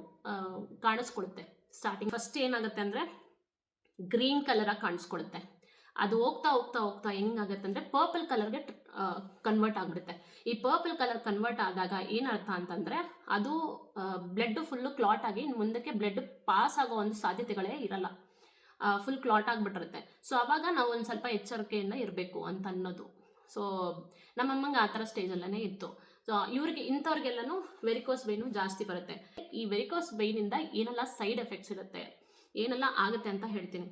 ಕಾಣಿಸ್ಕೊಳುತ್ತೆ. ಸ್ಟಾರ್ಟಿಂಗ್ ಫಸ್ಟ್ ಏನಾಗುತ್ತೆ ಅಂದರೆ ಗ್ರೀನ್ ಕಲರಾಗಿ ಕಾಣಿಸ್ಕೊಳುತ್ತೆ. ಅದು ಹೋಗ್ತಾ ಹೆಂಗಾಗುತ್ತೆ ಅಂದರೆ ಪರ್ಪಲ್ ಕಲರ್ಗೆ ಕನ್ವರ್ಟ್ ಆಗಿಬಿಡುತ್ತೆ. ಈ ಪರ್ಪಲ್ ಕಲರ್ ಕನ್ವರ್ಟ್ ಆದಾಗ ಏನರ್ಥ ಅಂತಂದರೆ ಅದು ಬ್ಲಡ್ ಫುಲ್ಲು ಕ್ಲಾಟ್ ಆಗಿ ಮುಂದಕ್ಕೆ ಬ್ಲಡ್ ಪಾಸ್ ಆಗೋ ಒಂದು ಸಾಧ್ಯತೆಗಳೇ ಇರಲ್ಲ, ಫುಲ್ ಕ್ಲಾಟ್ ಆಗಿಬಿಟ್ಟಿರುತ್ತೆ. ಸೊ ಆವಾಗ ನಾವು ಒಂದು ಸ್ವಲ್ಪ ಎಚ್ಚರಿಕೆಯಿಂದ ಇರಬೇಕು ಅಂತ ಅನ್ನೋದು. ಸೊ ನಮ್ಮಮ್ಮಂಗೆ ಆ ಥರ ಸ್ಟೇಜಲ್ಲೇ ಇತ್ತು. ಸೊ ಇಂಥವ್ರಿಗೆಲ್ಲನೂ ವೆರಿಕೋಸ್ ವೈನು ಜಾಸ್ತಿ ಬರುತ್ತೆ. ಈ ವೆರಿಕೋಸ್ ವೈನಿಂದ ಏನೆಲ್ಲ ಸೈಡ್ ಎಫೆಕ್ಟ್ಸ್ ಇರುತ್ತೆ, ಏನೆಲ್ಲ ಆಗುತ್ತೆ ಅಂತ ಹೇಳ್ತೀನಿ.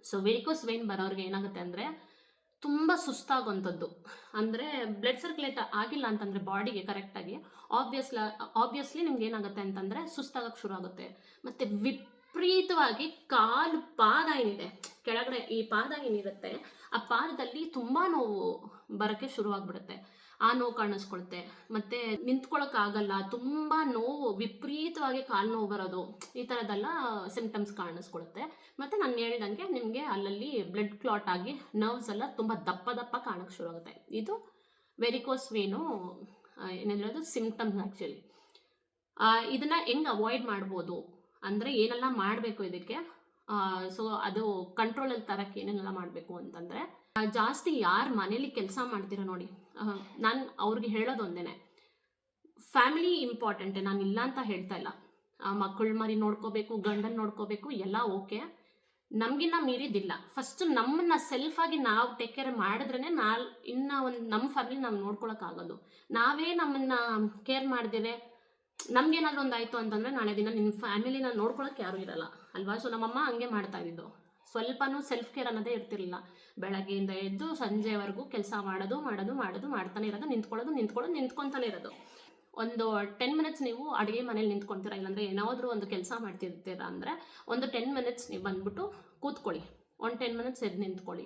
ಸೊ ವೆರಿಕೋಸ್ ವೈನ್ ಬರೋರಿಗೆ ಏನಾಗುತ್ತೆ ಅಂದರೆ ತುಂಬ ಸುಸ್ತಾಗುವಂಥದ್ದು. ಅಂದರೆ ಬ್ಲಡ್ ಸರ್ಕ್ಯುಲೇಟ್ ಆಗಿಲ್ಲ ಅಂತಂದರೆ ಬಾಡಿಗೆ ಕರೆಕ್ಟಾಗಿ ಆಬ್ವಿಯಸ್ಲಿ ನಿಮ್ಗೆ ಏನಾಗುತ್ತೆ ಅಂತಂದರೆ ಸುಸ್ತಾಗಕ್ಕೆ ಶುರು ಆಗುತ್ತೆ. ಮತ್ತು ವಿಪರೀತವಾಗಿ ಕಾಲು ಪಾದ ಏನಿದೆ ಕೆಳಗಡೆ, ಈ ಪಾದ ಏನಿರುತ್ತೆ ಆ ಪಾದದಲ್ಲಿ ತುಂಬ ನೋವು ಬರೋಕ್ಕೆ ಶುರುವಾಗ್ಬಿಡುತ್ತೆ. ಆ ನೋವು ಕಾಣಿಸ್ಕೊಳುತ್ತೆ. ಮತ್ತು ನಿಂತ್ಕೊಳ್ಳೋಕ್ಕಾಗಲ್ಲ, ತುಂಬ ನೋವು, ವಿಪರೀತವಾಗಿ ಕಾಲು ನೋವು ಬರೋದು, ಈ ಥರದ್ದೆಲ್ಲ ಸಿಂಪ್ಟಮ್ಸ್ ಕಾಣಿಸ್ಕೊಳುತ್ತೆ. ಮತ್ತು ನಾನು ಹೇಳ್ದಂಗೆ ನಿಮಗೆ ಅಲ್ಲಲ್ಲಿ ಬ್ಲಡ್ ಕ್ಲಾಟ್ ಆಗಿ ನರ್ವ್ಸ್ ಎಲ್ಲ ತುಂಬ ದಪ್ಪ ದಪ್ಪ ಕಾಣಕ್ಕೆ ಶುರು ಆಗುತ್ತೆ. ಇದು ವೆರಿಕೋಸ್ ವೇನು ಏನೇನಿರೋದು ಸಿಂಪ್ಟಮ್ಸ್ ಆ್ಯಕ್ಚುಲಿ. ಇದನ್ನು ಹೆಂಗೆ ಅವಾಯ್ಡ್ ಮಾಡ್ಬೋದು ಅಂದರೆ ಏನೆಲ್ಲ ಮಾಡಬೇಕು ಇದಕ್ಕೆ, ಸೊ ಅದು ಕಂಟ್ರೋಲಲ್ಲಿ ತರಕ್ಕೆ ಏನೆಲ್ಲ ಮಾಡಬೇಕು ಅಂತಂದರೆ, ಜಾಸ್ತಿ ಯಾರು ಮನೇಲಿ ಕೆಲಸ ಮಾಡ್ತೀರೋ ನೋಡಿ, ನಾನು ಅವ್ರಿಗೆ ಹೇಳೋದು ಒಂದೇ, ಫ್ಯಾಮಿಲಿ ಇಂಪಾರ್ಟೆಂಟೆ, ನಾನು ಇಲ್ಲ ಅಂತ ಹೇಳ್ತಾ ಇಲ್ಲ. ಮಕ್ಕಳು ಮರಿ ನೋಡ್ಕೋಬೇಕು, ಗಂಡನ ನೋಡ್ಕೋಬೇಕು, ಎಲ್ಲ ಓಕೆ, ನಮಗಿನ್ನ ಮೀರಿದ್ದಿಲ್ಲ. ಫಸ್ಟ್ ನಮ್ಮನ್ನು ಸೆಲ್ಫಾಗಿ ನಾವು ಟೇಕ್ ಕೇರ್ ಮಾಡಿದ್ರೇ ಇನ್ನು ಒಂದು ನಮ್ಮ ಫ್ಯಾಮಿಲಿ ನಾವು ನೋಡ್ಕೊಳಕ್ಕಾಗೋದು. ನಾವೇ ನಮ್ಮನ್ನು ಕೇರ್ ಮಾಡಿದ್ರೆ ನಮಗೇನಾದರೂ ಒಂದು ಆಯಿತು ಅಂತಂದರೆ ನಾಳೆ ದಿನ ನಿಮ್ಮ ಫ್ಯಾಮಿಲಿನ ನೋಡ್ಕೊಳಕ್ಕೆ ಯಾರೂ ಇರಲ್ಲ ಅಲ್ವಾ. ಸೊ ನಮ್ಮಮ್ಮ ಹಂಗೆ ಮಾಡ್ತಾ ಇದ್ದಿದ್ದು, ಸ್ವಲ್ಪನೂ ಸೆಲ್ಫ್ ಕೇರ್ ಅನ್ನೋದೇ ಇರ್ತಿರಲಿಲ್ಲ. ಬೆಳಗ್ಗೆಯಿಂದ ಎದ್ದು ಸಂಜೆವರೆಗೂ ಕೆಲಸ ಮಾಡ್ತಾನೆ ಇರೋದು, ನಿಂತ್ಕೊತಾನೆ ಇರೋದು. ಒಂದು 10 ಮಿನಿಟ್ಸ್ ನೀವು ಅಡುಗೆ ಮನೇಲಿ ನಿಂತ್ಕೊತೀರಾ, ಇಲ್ಲಾಂದರೆ ಏನಾದರೂ ಒಂದು ಕೆಲಸ ಮಾಡ್ತಿರ್ತೀರಾ ಅಂದರೆ ಒಂದು 10 ಮಿನಿಟ್ಸ್ ನೀವು ಬಂದ್ಬಿಟ್ಟು ಕೂತ್ಕೊಳ್ಳಿ, ಒಂದು 10 ಮಿನಿಟ್ಸ್ ಎದ್ದು ನಿಂತ್ಕೊಳ್ಳಿ,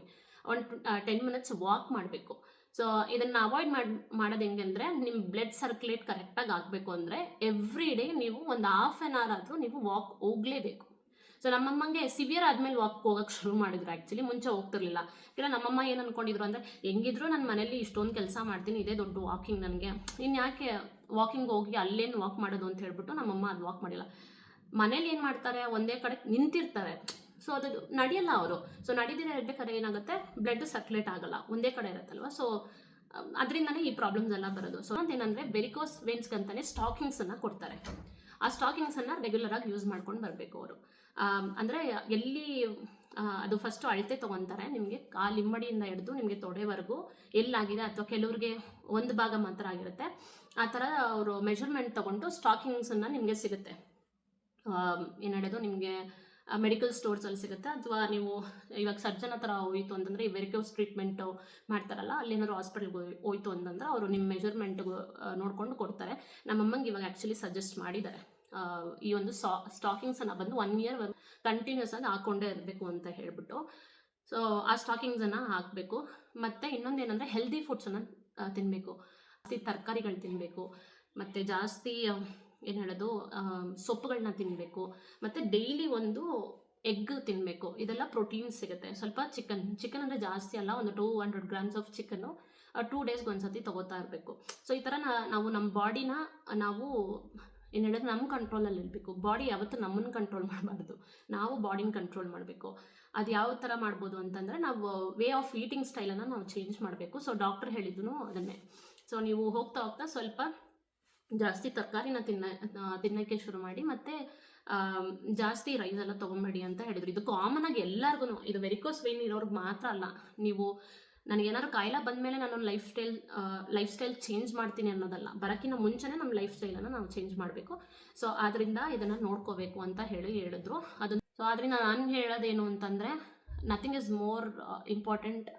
ಒಂದು 10 ಮಿನಿಟ್ಸ್ ವಾಕ್ ಮಾಡಬೇಕು. ಸೊ ಇದನ್ನು ಅವಾಯ್ಡ್ ಮಾಡೋದು ಹೆಂಗೆ ಅಂದರೆ, ನಿಮ್ಮ ಬ್ಲಡ್ ಸರ್ಕ್ಯುಲೇಟ್ ಕರೆಕ್ಟಾಗಿ ಆಗಬೇಕು ಅಂದರೆ ಎವ್ರಿ ಡೇ ನೀವು ಒಂದು ಹಾಫ್ ಆನ್ ಅವರ್ ಆದರೂ ನೀವು ವಾಕ್ ಹೋಗಲೇಬೇಕು. ಸೊ ನಮ್ಮಮ್ಮಂಗೆ ಸಿವಿಯರ್ ಆದಮೇಲೆ ವಾಕ್ ಹೋಗೋಕ್ಕೆ ಶುರು ಮಾಡಿದ್ರು. ಆ್ಯಕ್ಚುಲಿ ಮುಂಚೆ ಹೋಗ್ತಿರ್ಲಿಲ್ಲ. ಇಲ್ಲ ನಮ್ಮಮ್ಮ ಏನು ಅಂದ್ಕೊಂಡಿದ್ರು ಅಂದರೆ, ಹೆಂಗಿದ್ರು ನನ್ನ ಮನೇಲಿ ಇಷ್ಟೊಂದು ಕೆಲಸ ಮಾಡ್ತೀನಿ, ಇದೇ ದೊಡ್ಡ ವಾಕಿಂಗ್ ನನಗೆ, ಇನ್ನು ಯಾಕೆ ವಾಕಿಂಗ್ ಹೋಗಿ ಅಲ್ಲೇನು ವಾಕ್ ಮಾಡೋದು ಅಂತ ಹೇಳ್ಬಿಟ್ಟು ನಮ್ಮಮ್ಮ ಅದು ವಾಕ್ ಮಾಡಿಲ್ಲ. ಮನೇಲಿ ಏನು ಮಾಡ್ತಾರೆ, ಒಂದೇ ಕಡೆ ನಿಂತಿರ್ತಾರೆ. ಸೊ ಅದು ನಡೆಯಲ್ಲ ಅವರು. ಸೊ ನಡೀದಿರ ಇರಬೇಕಾದ್ರೆ ಏನಾಗುತ್ತೆ, ಬ್ಲಡ್ ಸರ್ಕ್ಯುಲೇಟ್ ಆಗಲ್ಲ, ಒಂದೇ ಕಡೆ ಇರುತ್ತಲ್ವ. ಸೊ ಅದರಿಂದನೇ ಈ ಪ್ರಾಬ್ಲಮ್ಸ್ ಎಲ್ಲ ಬರೋದು. ಸೊ ಏನಂದರೆ ವೆರಿಕೋಸ್ ವೇನ್ಸ್ಗಂತಲೇ ಸ್ಟಾಕಿಂಗ್ಸನ್ನು ಕೊಡ್ತಾರೆ. ಆ ಸ್ಟಾಕಿಂಗ್ಸನ್ನು ರೆಗ್ಯುಲರಾಗಿ ಯೂಸ್ ಮಾಡ್ಕೊಂಡು ಬರಬೇಕು ಅವರು. ಅಂದರೆ ಎಲ್ಲಿ ಅದು ಫಸ್ಟು ಅಳತೆ ತೊಗೊತಾರೆ, ನಿಮಗೆ ಕಾಲಿಮ್ಮಡಿಯಿಂದ ಹಿಡಿದು ನಿಮಗೆ ತೊಡೆವರೆಗೂ ಎಲ್ಲಾಗಿದೆ, ಅಥವಾ ಕೆಲವ್ರಿಗೆ ಒಂದು ಭಾಗ ಮಾತ್ರ ಆಗಿರುತ್ತೆ, ಆ ಥರ ಅವರು ಮೆಷರ್ಮೆಂಟ್ ತೊಗೊಂಡು ಸ್ಟಾಕಿಂಗ್ಸನ್ನು ನಿಮಗೆ ಸಿಗುತ್ತೆ. ಏನು ಹೇಳೋದು, ನಿಮಗೆ ಮೆಡಿಕಲ್ ಸ್ಟೋರ್ಸಲ್ಲಿ ಸಿಗುತ್ತೆ, ಅಥವಾ ನೀವು ಇವಾಗ ಸರ್ಜನ್ ಹತ್ರ ಹೋಯಿತು ಅಂತಂದರೆ ಈ ವೆರಿಕೋಸ್ ಟ್ರೀಟ್ಮೆಂಟು ಮಾಡ್ತಾರಲ್ಲ, ಅಲ್ಲೇನಾದ್ರು ಹಾಸ್ಪಿಟಲ್ಗೆ ಹೋಯ್ತು ಅಂತಂದ್ರೆ ಅವರು ನಿಮ್ಮ ಮೆಜರ್ಮೆಂಟ್ಗೆ ನೋಡಿಕೊಂಡು ಕೊಡ್ತಾರೆ. ನಮ್ಮಮ್ಮಂಗೆ ಇವಾಗ ಆ್ಯಕ್ಚುಲಿ ಸಜೆಸ್ಟ್ ಮಾಡಿದ್ದಾರೆ ಈ ಒಂದು ಸ್ಟಾಕಿಂಗ್ಸನ್ನು ಬಂದು 1 ಇಯರ್ ಕಂಟಿನ್ಯೂಸ್ ಆಗಿ ಹಾಕ್ಕೊಂಡೇ ಇರಬೇಕು ಅಂತ ಹೇಳ್ಬಿಟ್ಟು. ಸೊ ಆ ಸ್ಟಾಕಿಂಗ್ಸನ್ನು ಹಾಕಬೇಕು. ಮತ್ತು ಇನ್ನೊಂದು ಏನಂದರೆ ಹೆಲ್ದಿ ಫುಡ್ಸನ್ನು ತಿನ್ನಬೇಕು, ಜಾಸ್ತಿ ತರಕಾರಿಗಳು ತಿನ್ನಬೇಕು, ಮತ್ತು ಜಾಸ್ತಿ ಏನು ಹೇಳೋದು ಸೊಪ್ಪುಗಳನ್ನ ತಿನ್ನಬೇಕು, ಮತ್ತು ಡೈಲಿ ಒಂದು ಎಗ್ ತಿನ್ನಬೇಕು. ಇದೆಲ್ಲ ಪ್ರೋಟೀನ್ಸ್ ಸಿಗುತ್ತೆ. ಸ್ವಲ್ಪ ಚಿಕನ್ ಅಂದರೆ ಜಾಸ್ತಿ ಅಲ್ಲ, ಒಂದು 200 ಗ್ರಾಮ್ಸ್ ಆಫ್ ಚಿಕನ್ನು 2 ಡೇಸ್ಗೆ ಒಂದ್ಸತಿ ತೊಗೋತಾ ಇರಬೇಕು. ಸೊ ಈ ಥರ ನಾವು ನಮ್ಮ ಬಾಡಿನ ನಾವು ಏನು ಹೇಳೋದು ನಮ್ಮ ಕಂಟ್ರೋಲಲ್ಲಿ ಇರಬೇಕು. ಬಾಡಿ ಯಾವತ್ತೂ ನಮ್ಮನ್ನು ಕಂಟ್ರೋಲ್ ಮಾಡಬಾರ್ದು, ನಾವು ಬಾಡಿನ ಕಂಟ್ರೋಲ್ ಮಾಡಬೇಕು. ಅದು ಯಾವ ಥರ ಮಾಡ್ಬೋದು ಅಂತಂದರೆ, ನಾವು ವೇ ಆಫ್ ಈಟಿಂಗ್ ಸ್ಟೈಲನ್ನು ನಾವು ಚೇಂಜ್ ಮಾಡಬೇಕು. ಸೊ ಡಾಕ್ಟರ್ ಹೇಳಿದ್ದು ಅದನ್ನೇ. ಸೊ ನೀವು ಹೋಗ್ತಾ ಸ್ವಲ್ಪ ಜಾಸ್ತಿ ತರಕಾರಿನ ತಿನ್ನೋಕ್ಕೆ ಶುರು ಮಾಡಿ, ಮತ್ತು ಜಾಸ್ತಿ ರೈಸ್ ಎಲ್ಲ ತೊಗೊಂಬೇಡಿ ಅಂತ ಹೇಳಿದರು. ಇದು ಕಾಮನ್ ಆಗಿ ಎಲ್ಲರಿಗೂ, ಇದು ವೆರಿಕೋಸ್ ವೇನ್ ಇರೋರ್ಗೆ ಮಾತ್ರ ಅಲ್ಲ. ನೀವು ನನಗೇನಾದ್ರು ಕಾಯಿಲೆ ಬಂದಮೇಲೆ ನಾನೊಂದು ಲೈಫ್ ಸ್ಟೈಲ್ ಚೇಂಜ್ ಮಾಡ್ತೀನಿ ಅನ್ನೋದಲ್ಲ, ಬರೋಕ್ಕಿಂತ ಮುಂಚೆನೇ ನಮ್ಮ ಲೈಫ್ ಸ್ಟೈಲನ್ನು ನಾವು ಚೇಂಜ್ ಮಾಡಬೇಕು. ಸೊ ಆದ್ದರಿಂದ ಇದನ್ನು ನೋಡ್ಕೋಬೇಕು ಅಂತ ಹೇಳಿದ್ರು. ಸೊ ಆದ್ದರಿಂದ ನಾನು ಹೇಳೋದೇನು ಅಂತಂದರೆ, nothing is more important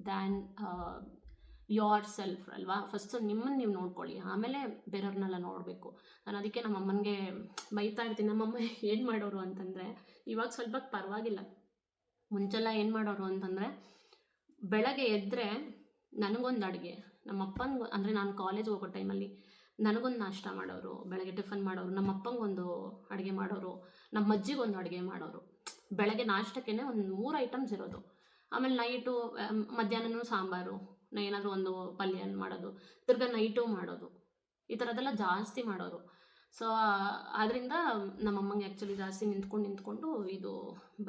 than your self ಅಲ್ವಾ. ಫಸ್ಟು ನಿಮ್ಮನ್ನು ನೀವು ನೋಡ್ಕೊಳ್ಳಿ, ಆಮೇಲೆ ಬೇರೆಯವ್ರನ್ನೆಲ್ಲ ನೋಡಬೇಕು. ನಾನು ಅದಕ್ಕೆ ನಮ್ಮಮ್ಮನಿಗೆ ಬೈತಾ ಇರ್ತೀನಿ. ನಮ್ಮಮ್ಮ ಏನು ಮಾಡೋರು ಅಂತಂದರೆ, ಇವಾಗ ಸ್ವಲ್ಪ ಪರವಾಗಿಲ್ಲ, ಮುಂಚೆಲ್ಲ ಏನು ಮಾಡೋರು ಅಂತಂದರೆ, ಬೆಳಗ್ಗೆ ಎದ್ದರೆ ನನಗೊಂದು ಅಡುಗೆ, ನಮ್ಮಪ್ಪನಿಗೆ ಅಂದರೆ ನಾನು ಕಾಲೇಜ್ಗೆ ಹೋಗೋ ಟೈಮಲ್ಲಿ ನನಗೊಂದು ನಾಷ್ಟ ಮಾಡೋರು, ಬೆಳಗ್ಗೆ ಟಿಫನ್ ಮಾಡೋರು, ನಮ್ಮ ಅಪ್ಪಂಗೊಂದು ಅಡುಗೆ ಮಾಡೋರು, ನಮ್ಮ ಅಜ್ಜಿಗೊಂದು ಅಡುಗೆ ಮಾಡೋರು. ಬೆಳಗ್ಗೆ ನಾಷ್ಟಕ್ಕೇ ಒಂದು 3 ಐಟಮ್ಸ್ ಇರೋದು. ಆಮೇಲೆ ನೈಟು ಮಧ್ಯಾಹ್ನನೂ ಸಾಂಬಾರು, ಏನಾದರೂ ಒಂದು ಪಲ್ಯ ಮಾಡೋದು, ತಿರ್ಗಾ ನೈಟು ಮಾಡೋದು, ಈ ಥರದ್ದೆಲ್ಲ ಜಾಸ್ತಿ ಮಾಡೋರು. ಸೊ ಆದ್ದರಿಂದ ನಮ್ಮಮ್ಮಂಗೆ ಆ್ಯಕ್ಚುಲಿ ಜಾಸ್ತಿ ನಿಂತ್ಕೊಂಡು ಇದು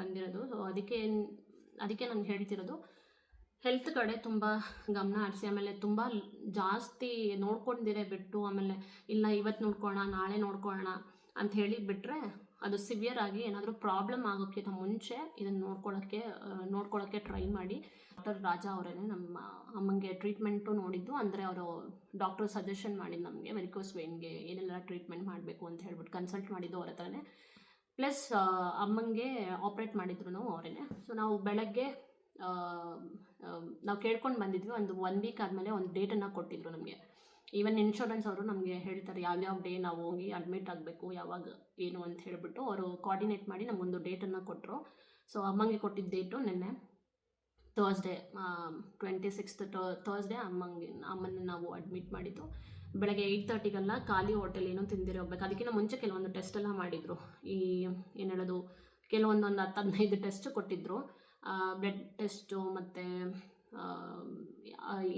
ಬಂದಿರೋದು. ಸೊ ಅದಕ್ಕೆ ನಾನು ಹೇಳ್ತಿರೋದು, ಹೆಲ್ತ್ ಕಡೆ ತುಂಬ ಗಮನ ಹರಿಸಿ. ಆಮೇಲೆ ತುಂಬ ಜಾಸ್ತಿ ನೋಡ್ಕೊಂಡಿರೇ ಬಿಟ್ಟು, ಆಮೇಲೆ ಇಲ್ಲ ಇವತ್ತು ನೋಡ್ಕೊಳ್ಳೋಣ, ನಾಳೆ ನೋಡ್ಕೊಳ್ಳೋಣ ಅಂತ ಹೇಳಿ ಬಿಟ್ಟರೆ, ಅದು ಸಿವಿಯರ್ ಆಗಿ ಏನಾದರೂ ಪ್ರಾಬ್ಲಮ್ ಆಗೋಕ್ಕಿಂತ ಮುಂಚೆ ಇದನ್ನು ನೋಡ್ಕೊಳ್ಳೋಕ್ಕೆ ಟ್ರೈ ಮಾಡಿ. ಡಾಕ್ಟರ್ ರಾಜಾ ಅವರೇ ನಮ್ಮ ಅಮ್ಮಂಗೆ ಟ್ರೀಟ್ಮೆಂಟು ನೋಡಿದ್ದು, ಅಂದರೆ ಅವರು ಡಾಕ್ಟರ್ ಸಜೆಷನ್ ಮಾಡಿದ್ದು ನಮಗೆ ವೆರಿಕೋಸ್ ವೇನ್ಗೆ ಏನೆಲ್ಲ ಟ್ರೀಟ್ಮೆಂಟ್ ಮಾಡಬೇಕು ಅಂತ ಹೇಳ್ಬಿಟ್ಟು ಕನ್ಸಲ್ಟ್ ಮಾಡಿದ್ದು ಅವ್ರ ಹತ್ರನೇ. ಪ್ಲಸ್ ಅಮ್ಮಂಗೆ ಆಪ್ರೇಟ್ ಮಾಡಿದ್ರು ಅವರೇ. ಸೊ ನಾವು ಬೆಳಗ್ಗೆ ನಾವು ಕೇಳ್ಕೊಂಡು ಬಂದಿದ್ವಿ. ಒಂದು 1 ವೀಕ್ ಆದಮೇಲೆ ಒಂದು ಡೇಟನ್ನು ಕೊಟ್ಟಿದ್ರು ನಮಗೆ. ಈವನ್ ಇನ್ಶೂರೆನ್ಸ್ ಅವರು ನಮಗೆ ಹೇಳ್ತಾರೆ ಯಾವ್ಯಾವ ಡೇ ನಾವು ಹೋಗಿ ಅಡ್ಮಿಟ್ ಆಗಬೇಕು, ಯಾವಾಗ ಏನು ಅಂತ ಹೇಳಿಬಿಟ್ಟು ಅವರು ಕೋಆರ್ಡಿನೇಟ್ ಮಾಡಿ ನಮಗೊಂದು ಡೇಟನ್ನು ಕೊಟ್ಟರು. ಸೊ ಅಮ್ಮಂಗೆ ಕೊಟ್ಟಿದ್ದ ಡೇಟು ನಿನ್ನೆ ಥರ್ಸ್ಡೇ 26th ಥರ್ಸ್ಡೇ ಅಮ್ಮನ್ನ ನಾವು ಅಡ್ಮಿಟ್ ಮಾಡಿದ್ದು. ಬೆಳಗ್ಗೆ 8:30ಗೆಲ್ಲ ಖಾಲಿ ಹೋಟೆಲ್ ಏನೂ ತಿಂದಿರೋ ಹೋಗ್ಬೇಕು. ಅದಕ್ಕಿಂತ ಮುಂಚೆ ಕೆಲವೊಂದು ಟೆಸ್ಟ್ ಎಲ್ಲ ಮಾಡಿದರು. ಏನು ಹೇಳೋದು, ಕೆಲವೊಂದು 10-15 ಟೆಸ್ಟ್ ಕೊಟ್ಟಿದ್ದರು. ಬ್ಲಡ್ ಟೆಸ್ಟು ಮತ್ತು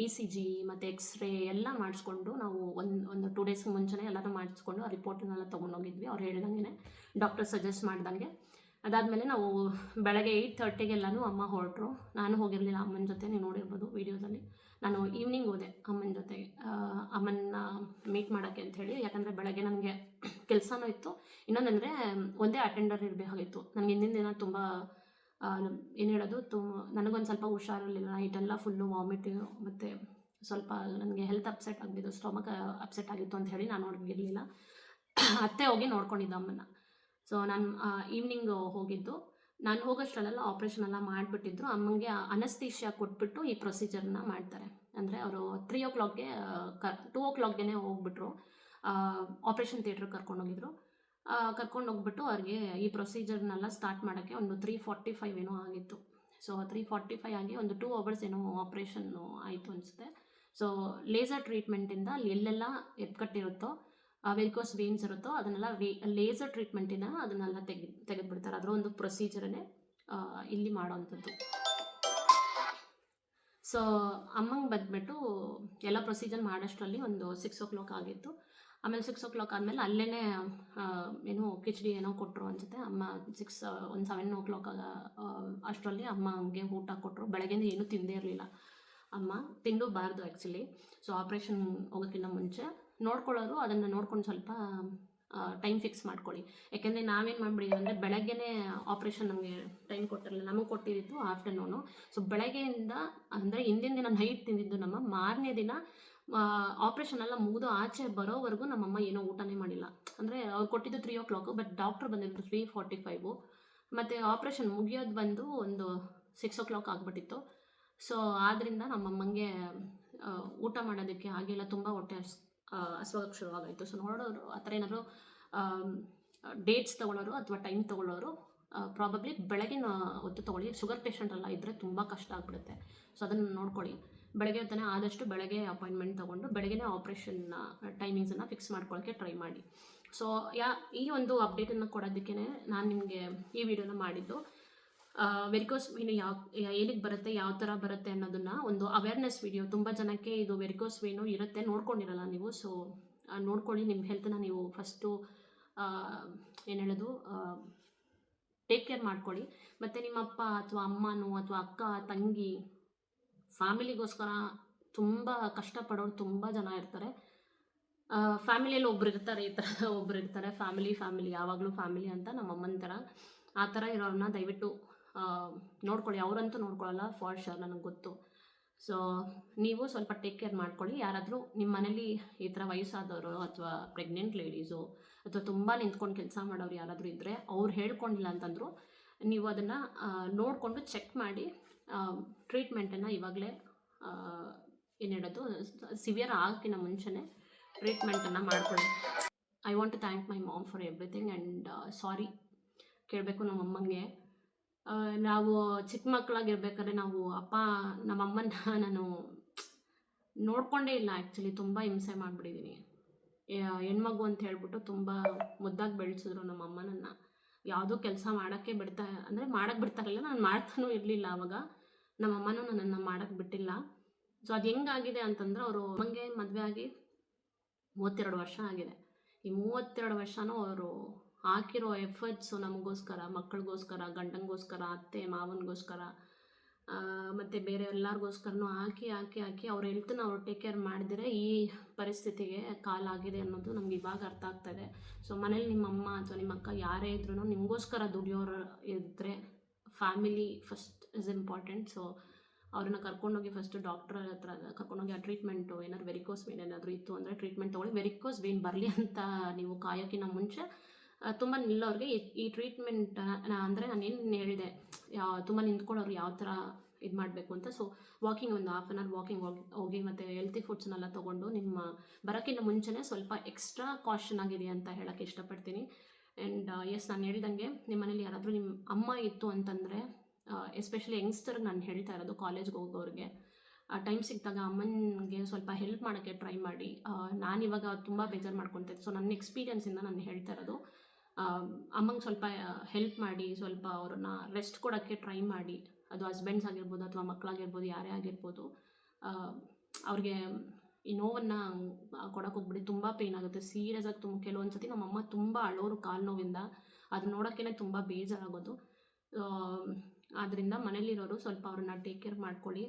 ECG ಮತ್ತು ಎಕ್ಸ್ರೇ ಎಲ್ಲ ಮಾಡಿಸ್ಕೊಂಡು ನಾವು ಒಂದು 2 ಡೇಸ್ ಮುಂಚೆನೇ ಎಲ್ಲರೂ ಮಾಡಿಸ್ಕೊಂಡು ಆ ರಿಪೋರ್ಟನ್ನೆಲ್ಲ ತೊಗೊಂಡೋಗಿದ್ವಿ. ಅವ್ರು ಹೇಳ್ದಂಗೆ ಡಾಕ್ಟರ್ ಸಜೆಸ್ಟ್ ಮಾಡ್ದಂಗೆ. ಅದಾದಮೇಲೆ ನಾವು ಬೆಳಗ್ಗೆ 8:30ಗೆಲ್ಲನೂ ಅಮ್ಮ ಹೊರಟರು. ನಾನು ಹೋಗಿರಲಿಲ್ಲ ಅಮ್ಮನ ಜೊತೆ, ನೀವು ನೋಡಿರ್ಬೋದು ವೀಡಿಯೋದಲ್ಲಿ. ನಾನು ಈವ್ನಿಂಗ್ ಹೋದೆ ಅಮ್ಮನ ಜೊತೆಗೆ, ಅಮ್ಮನ್ನ ಮೀಟ್ ಮಾಡೋಕ್ಕೆ ಅಂಥೇಳಿ. ಯಾಕಂದರೆ ಬೆಳಗ್ಗೆ ನನಗೆ ಕೆಲಸನೂ ಇತ್ತು. ಇನ್ನೊಂದಂದರೆ ಒಂದೇ ಅಟೆಂಡರ್ ಇರಬೇಕಾಗಿತ್ತು. ನನಗೆ ಹಿಂದಿನ ದಿನ ತುಂಬ ಏನು ಹೇಳೋದು, ನನಗೊಂದು ಸ್ವಲ್ಪ ಹುಷಾರಿರಲಿಲ್ಲ. ನೈಟೆಲ್ಲ ಫುಲ್ಲು ವಾಮಿಟಿಂಗ್ ಮತ್ತು ಸ್ವಲ್ಪ ನನಗೆ ಹೆಲ್ತ್ ಅಪ್ಸೆಟ್ ಆಗಿದ್ದು, ಸ್ಟೊಮಕ್ ಅಪ್ಸೆಟ್ ಆಗಿತ್ತು ಅಂತ ಹೇಳಿ ನಾನು ಹೋಗಿರಲಿಲ್ಲ. ಅತ್ತೆ ಹೋಗಿ ನೋಡ್ಕೊಂಡಿದ್ದ ಅಮ್ಮನ. ಸೊ ನಾನು ಈವ್ನಿಂಗ್ ಹೋಗಿದ್ದು. ನಾನು ಹೋಗೋಷ್ಟರಲ್ಲೆಲ್ಲ ಆಪ್ರೇಷನ್ ಎಲ್ಲ ಮಾಡಿಬಿಟ್ಟಿದ್ರು. ಅಮ್ಮಂಗೆ ಅನಸ್ತೀಶಿಯಾ ಕೊಟ್ಬಿಟ್ಟು ಈ ಪ್ರೊಸೀಜರ್ನ ಮಾಡ್ತಾರೆ. ಅಂದರೆ ಅವರು 3 o'clockಗೆ 2 o'clockಗೆ ಹೋಗ್ಬಿಟ್ರು. ಆಪ್ರೇಷನ್ ಥಿಯೇಟ್ರಿಗೆ ಕರ್ಕೊಂಡೋಗಿದ್ರು. ಕರ್ಕೊಂಡೋಗ್ಬಿಟ್ಟು ಅವ್ರಿಗೆ ಈ ಪ್ರೊಸೀಜರ್ನೆಲ್ಲ ಸ್ಟಾರ್ಟ್ ಮಾಡೋಕ್ಕೆ ಒಂದು 3:45 ಏನೋ ಆಗಿತ್ತು. ಸೊ 3:45 ಆಗಿ ಒಂದು 2 hours ಏನೋ ಆಪ್ರೇಷನ್ನು ಆಯಿತು ಅನಿಸುತ್ತೆ. ಸೊ ಲೇಸರ್ ಟ್ರೀಟ್ಮೆಂಟಿಂದ ಅಲ್ಲಿ ಎಲ್ಲೆಲ್ಲ ಎತ್ಕಟ್ಟಿರುತ್ತೋ, ವೆರಿಕೋಸ್ ವೇನ್ಸ್ ಇರುತ್ತೋ ಅದನ್ನೆಲ್ಲ ಲೇಸರ್ ಟ್ರೀಟ್ಮೆಂಟಿಂದ ಅದನ್ನೆಲ್ಲ ತೆಗೆದುಬಿಡ್ತಾರೆ. ಅದರ ಒಂದು ಪ್ರೊಸೀಜರನ್ನೇ ಇಲ್ಲಿ ಮಾಡೋವಂಥದ್ದು. ಸೊ ಅಮ್ಮಂಗೆ ಬಂದ್ಬಿಟ್ಟು ಎಲ್ಲ ಪ್ರೊಸೀಜರ್ ಮಾಡೋಷ್ಟರಲ್ಲಿ ಒಂದು 6 o'clock ಆಗಿತ್ತು. ಆಮೇಲೆ 6 o'clock ಆದಮೇಲೆ ಅಲ್ಲೇ ಏನೋ ಕಿಚಡಿ ಏನೋ ಕೊಟ್ಟರು ಅನಿಸುತ್ತೆ. ಅಮ್ಮ ಒಂದು 7 o'clock ಅಷ್ಟರಲ್ಲಿ ಅಮ್ಮಂಗೆ ಊಟ ಕೊಟ್ಟರು. ಬೆಳಗ್ಗೆಯಿಂದ ಏನೂ ತಿಂದೇ ಇರಲಿಲ್ಲ ಅಮ್ಮ. ತಿನ್ನಬಾರ್ದು ಆ್ಯಕ್ಚುಲಿ. ಸೊ ಆಪ್ರೇಷನ್ ಹೋಗೋಕ್ಕಿಂತ ಮುಂಚೆ ನೋಡ್ಕೊಳ್ಳೋರು ಅದನ್ನು ನೋಡ್ಕೊಂಡು ಸ್ವಲ್ಪ ಟೈಮ್ ಫಿಕ್ಸ್ ಮಾಡ್ಕೊಳ್ಳಿ. ಯಾಕೆಂದರೆ ನಾವೇನು ಮಾಡಿಬಿಟ್ಟಿದ್ದೀವಿ ಅಂದರೆ ಬೆಳಗ್ಗೆನೇ ಆಪ್ರೇಷನ್ ನಮಗೆ ಟೈಮ್ ಕೊಟ್ಟಿರಲಿಲ್ಲ. ನಮಗೆ ಕೊಟ್ಟಿದ್ದು ಆಫ್ಟರ್ನೂನು. ಸೊ ಬೆಳಗ್ಗೆಯಿಂದ ಅಂದರೆ ಹಿಂದಿನ ದಿನ ನೈಟ್ ತಿಂದಿದ್ದು ನಮ್ಮ ಮಾರನೇ ದಿನ ಆಪ್ರೇಷನ್ ಎಲ್ಲ ಮುಗಿದು ಆಚೆ ಬರೋವರೆಗೂ ನಮ್ಮಮ್ಮ ಏನೋ ಊಟನೇ ಮಾಡಿಲ್ಲ. ಅಂದರೆ ಅವ್ರು ಕೊಟ್ಟಿದ್ದು 3 o'clock, ಬಟ್ ಡಾಕ್ಟ್ರ್ ಬಂದಿದ್ದು 3:45. ಮತ್ತು ಆಪ್ರೇಷನ್ ಮುಗಿಯೋದು ಬಂದು ಒಂದು 6 o'clock ಆಗಿಬಿಟ್ಟಿತ್ತು. ಸೊ ಆದ್ದರಿಂದ ನಮ್ಮಮ್ಮಂಗೆ ಊಟ ಮಾಡೋದಕ್ಕೆ ಹಾಗೆಲ್ಲ ತುಂಬ ಹೊಟ್ಟೆ ಹಸ್ವಾಗಕ್ಕೆ ಶುರುವಾಗಾಯಿತು. ಸೊ ನೋಡೋರು ಆ ಥರ ಏನಾದರೂ ಡೇಟ್ಸ್ ತೊಗೊಳ್ಳೋರು ಅಥವಾ ಟೈಮ್ ತೊಗೊಳ್ಳೋರು ಪ್ರಾಬಬ್ಲಿ ಬೆಳಗಿನ ಹೊತ್ತು ತೊಗೊಳ್ಳಿ. ಶುಗರ್ ಪೇಷಂಟ್ ಎಲ್ಲ ಇದ್ದರೆ ತುಂಬ ಕಷ್ಟ ಆಗಿಬಿಡುತ್ತೆ. ಸೊ ಅದನ್ನು ನೋಡ್ಕೊಳ್ಳಿ. ಬೆಳಗ್ಗೆ ಹೊತ್ತನೇ ಆದಷ್ಟು ಬೆಳಗ್ಗೆ ಅಪಾಯಿಂಟ್ಮೆಂಟ್ ತೊಗೊಂಡು ಬೆಳಗ್ಗೆನೇ ಆಪ್ರೇಷನ್ ಟೈಮಿಂಗ್ಸನ್ನು ಫಿಕ್ಸ್ ಮಾಡ್ಕೊಳ್ಳೋಕ್ಕೆ ಟ್ರೈ ಮಾಡಿ. ಸೊ ಈ ಒಂದು ಅಪ್ಡೇಟನ್ನು ಕೊಡೋದಕ್ಕೇ ನಾನು ನಿಮಗೆ ಈ ವಿಡಿಯೋನ ಮಾಡಿದ್ದು. ವೆರಿಕೋಸ್ ವೇನ್ ಏನಕ್ಕೆ ಬರುತ್ತೆ, ಯಾವ ಥರ ಬರುತ್ತೆ ಅನ್ನೋದನ್ನು ಒಂದು ಅವೇರ್ನೆಸ್ ವಿಡಿಯೋ. ತುಂಬ ಜನಕ್ಕೆ ಇದು ವೆರಿಕೋಸ್ ವೇನು ಇರುತ್ತೆ, ನೋಡ್ಕೊಂಡಿರಲ್ಲ ನೀವು. ಸೊ ನೋಡ್ಕೊಳ್ಳಿ. ನಿಮ್ಮ ಹೆಲ್ತನ್ನ ನೀವು ಫಸ್ಟು ಏನು ಹೇಳೋದು, ಟೇಕ್ ಕೇರ್ ಮಾಡ್ಕೊಳ್ಳಿ. ಮತ್ತು ನಿಮ್ಮ ಅಪ್ಪ ಅಥವಾ ಅಮ್ಮನೋ ಅಥವಾ ಅಕ್ಕ ತಂಗಿ ಫ್ಯಾಮಿಲಿಗೋಸ್ಕರ ತುಂಬ ಕಷ್ಟಪಡೋರು ತುಂಬ ಜನ ಇರ್ತಾರೆ. ಫ್ಯಾಮಿಲಿಯಲ್ಲಿ ಒಬ್ರು ಇರ್ತಾರೆ, ಈ ಥರ ಒಬ್ರು ಇರ್ತಾರೆ. ಫ್ಯಾಮಿಲಿ ಯಾವಾಗಲೂ ಫ್ಯಾಮಿಲಿ ಅಂತ ನಮ್ಮಮ್ಮನ ಥರ. ಆ ಥರ ಇರೋರನ್ನ ದಯವಿಟ್ಟು ನೋಡ್ಕೊಳ್ಳಿ. ಅವರಂತೂ ನೋಡ್ಕೊಳ್ಳಲ್ಲ ಫಾರ್ ಶೋರ್, ನನಗೆ ಗೊತ್ತು. ಸೊ ನೀವು ಸ್ವಲ್ಪ ಟೇಕ್ ಕೇರ್ ಮಾಡ್ಕೊಳ್ಳಿ. ಯಾರಾದರೂ ನಿಮ್ಮ ಮನೇಲಿ ಈ ಥರ ವಯಸ್ಸಾದವರು ಅಥವಾ ಪ್ರೆಗ್ನೆಂಟ್ ಲೇಡೀಸು ಅಥವಾ ತುಂಬ ನಿಂತ್ಕೊಂಡು ಕೆಲಸ ಮಾಡೋರು ಯಾರಾದರೂ ಇದ್ದರೆ, ಅವ್ರು ಹೇಳ್ಕೊಂಡಿಲ್ಲ ಅಂತಂದರು ನೀವು ಅದನ್ನು ನೋಡಿಕೊಂಡು ಚೆಕ್ ಮಾಡಿ ಟ್ರೀಟ್ಮೆಂಟನ್ನು ಇವಾಗಲೇ ಏನು ಹೇಳೋದು, ಸಿವಿಯರ್ ಆಗೋಕ್ಕಿಂತ ಮುಂಚೆನೇ ಟ್ರೀಟ್ಮೆಂಟನ್ನು ಮಾಡ್ಕೊಳ್ಳಿ. I want to thank my mom for everything. And sorry ಕೇಳಬೇಕು ನಮ್ಮಮ್ಮಂಗೆ. ನಾವು ಚಿಕ್ಕ ಮಕ್ಕಳಾಗಿರ್ಬೇಕಾದ್ರೆ ನಾವು ನಮ್ಮಮ್ಮನ ನಾನು ನೋಡಿಕೊಂಡೇ ಇಲ್ಲ. ಆ್ಯಕ್ಚುಲಿ ತುಂಬ ಹಿಂಸೆ ಮಾಡಿಬಿಟ್ಟಿದ್ದೀನಿ. ಹೆಣ್ಮಗು ಅಂತ ಹೇಳ್ಬಿಟ್ಟು ತುಂಬ ಮುದ್ದಾಗಿ ಬೆಳೆಸಿದ್ರು ನಮ್ಮಮ್ಮ. ನನ್ನ ಯಾವುದೋ ಕೆಲಸ ಮಾಡೋಕ್ಕೆ ಮಾಡೋಕ್ಕೆ ಬಿಡ್ತಾರಲ್ಲ, ನಾನು ಮಾಡ್ತಾನೂ ಇರಲಿಲ್ಲ ಆವಾಗ. ನಮ್ಮಮ್ಮನೂ ನನ್ನನ್ನು ಮಾಡೋಕ್ಕೆ ಬಿಟ್ಟಿಲ್ಲ. ಸೊ ಅದು ಹೆಂಗಾಗಿದೆ ಅಂತಂದ್ರೆ, ಅವರು ಅಮ್ಮಂಗೆ ಮದುವೆ ಆಗಿ 32 ವರ್ಷ ಆಗಿದೆ. ಈ 32 ವರ್ಷನೂ ಅವರು ಹಾಕಿರೋ ಎಫರ್ಟ್ಸು ನಮಗೋಸ್ಕರ, ಮಕ್ಕಳಿಗೋಸ್ಕರ, ಗಂಡನಿಗೋಸ್ಕರ, ಅತ್ತೆ ಮಾವನಿಗೋಸ್ಕರ ಮತ್ತು ಬೇರೆ ಎಲ್ಲರಿಗೋಸ್ಕರನೂ ಹಾಕಿ ಅವ್ರ ಹೆಲ್ತನ್ನ ಅವ್ರು ಟೇಕ್ ಕೇರ್ ಮಾಡಿದರೆ ಈ ಪರಿಸ್ಥಿತಿಗೆ ಕಾಲಾಗಿದೆ ಅನ್ನೋದು ನಮ್ಗೆ ಇವಾಗ ಅರ್ಥ ಆಗ್ತಾಯಿದೆ. ಸೊ ಮನೇಲಿ ನಿಮ್ಮಮ್ಮ ಅಥವಾ ನಿಮ್ಮ ಅಕ್ಕ ಯಾರೇ ಇದ್ರೂ ನಿಮಗೋಸ್ಕರ ದುಡಿಯೋರು ಇದ್ದರೆ family first is important. So ಅವ್ರನ್ನ ಕರ್ಕೊಂಡೋಗಿ ಫಸ್ಟು ಡಾಕ್ಟ್ರ್ ಹತ್ರ ಕರ್ಕೊಂಡೋಗಿ ಆ ಟ್ರೀಟ್ಮೆಂಟು, ಏನಾದ್ರು ವೆರಿಕೋಸ್ ವೇನ್ ಏನಾದರೂ ಇತ್ತು ಅಂದರೆ ಟ್ರೀಟ್ಮೆಂಟ್ ತೊಗೊಳ್ಳಿ. ವೆರಿಕೋಸ್ ವೇನ್ ಬರಲಿ ಅಂತ ನೀವು ಕಾಯೋಕ್ಕಿಂತ ಮುಂಚೆ ತುಂಬ ನಿಲ್ಲೋರಿಗೆ ಈ ಟ್ರೀಟ್ಮೆಂಟ್ ಅಂದರೆ ನಾನೇನು ಹೇಳಿದೆ, ತುಂಬ ನಿಂತ್ಕೊಳ್ಳೋರು ಯಾವ ಥರ ಇದು ಮಾಡಬೇಕು ಅಂತ. ಸೊ ವಾಕಿಂಗ್ ಒಂದು ಹಾಫ್ ಆನ್ ಅವರ್ ವಾಕಿಂಗ್ ಹೋಗಿ ಮತ್ತು ಹೆಲ್ತಿ ಫುಡ್ಸ್ನೆಲ್ಲ ತೊಗೊಂಡು ನಿಮ್ಮ ಬರೋಕ್ಕಿಂತ ಮುಂಚೆನೇ ಸ್ವಲ್ಪ ಎಕ್ಸ್ಟ್ರಾ ಕಾಷನ್ ಆಗಿದೆ ಅಂತ ಹೇಳೋಕ್ಕೆ ಇಷ್ಟಪಡ್ತೀನಿ. ಆ್ಯಂಡ್ ಎಸ್, ನಾನು ಹೇಳ್ದಂಗೆ ನಿಮ್ಮ ಮನೇಲಿ ಯಾರಾದರೂ ನಿಮ್ಮ ಅಮ್ಮ ಇತ್ತು ಅಂತಂದರೆ, ಎಸ್ಪೆಷಲಿ ಯಂಗ್ಸ್ಟರ್ಗೆ ನಾನು ಹೇಳ್ತಾ ಇರೋದು, ಕಾಲೇಜ್ಗೆ ಹೋಗೋರಿಗೆ ಟೈಮ್ ಸಿಕ್ಕಿದಾಗ ಅಮ್ಮನಿಗೆ ಸ್ವಲ್ಪ ಹೆಲ್ಪ್ ಮಾಡೋಕ್ಕೆ ಟ್ರೈ ಮಾಡಿ. ನಾನಿವಾಗ ತುಂಬ ಬೇಜಾರು ಮಾಡ್ಕೊತಿದ್ದೆ. ಸೊ ನನ್ನ ಎಕ್ಸ್ಪೀರಿಯನ್ಸಿಂದ ನಾನು ಹೇಳ್ತಾ ಇರೋದು, ಅಮ್ಮಂಗೆ ಸ್ವಲ್ಪ ಹೆಲ್ಪ್ ಮಾಡಿ, ಸ್ವಲ್ಪ ಅವ್ರನ್ನ ರೆಸ್ಟ್ ಕೊಡೋಕ್ಕೆ ಟ್ರೈ ಮಾಡಿ. ಅದು ಹಸ್ಬೆಂಡ್ಸ್ ಆಗಿರ್ಬೋದು ಅಥವಾ ಮಕ್ಕಳಾಗಿರ್ಬೋದು, ಯಾರೇ ಆಗಿರ್ಬೋದು, ಅವ್ರಿಗೆ ಈ ನೋವನ್ನು ಕೊಡೋಕೆ ಹೋಗ್ಬಿಡಿ. ತುಂಬ ಪೇಯ್ನ್ ಆಗುತ್ತೆ, ಸೀರಿಯಸ್ ಆಗಿ. ಕೆಲವೊಂದು ಸತಿ ನಮ್ಮಮ್ಮ ತುಂಬ ಅಳೋರು ಕಾಲು ನೋವಿಂದ, ಅದು ನೋಡೋಕ್ಕೇ ತುಂಬ ಬೇಜಾರಾಗೋದು. ಆದ್ದರಿಂದ ಮನೇಲಿರೋರು ಸ್ವಲ್ಪ ಅವ್ರನ್ನ ಟೇಕ್ ಕೇರ್ ಮಾಡ್ಕೊಳ್ಳಿ.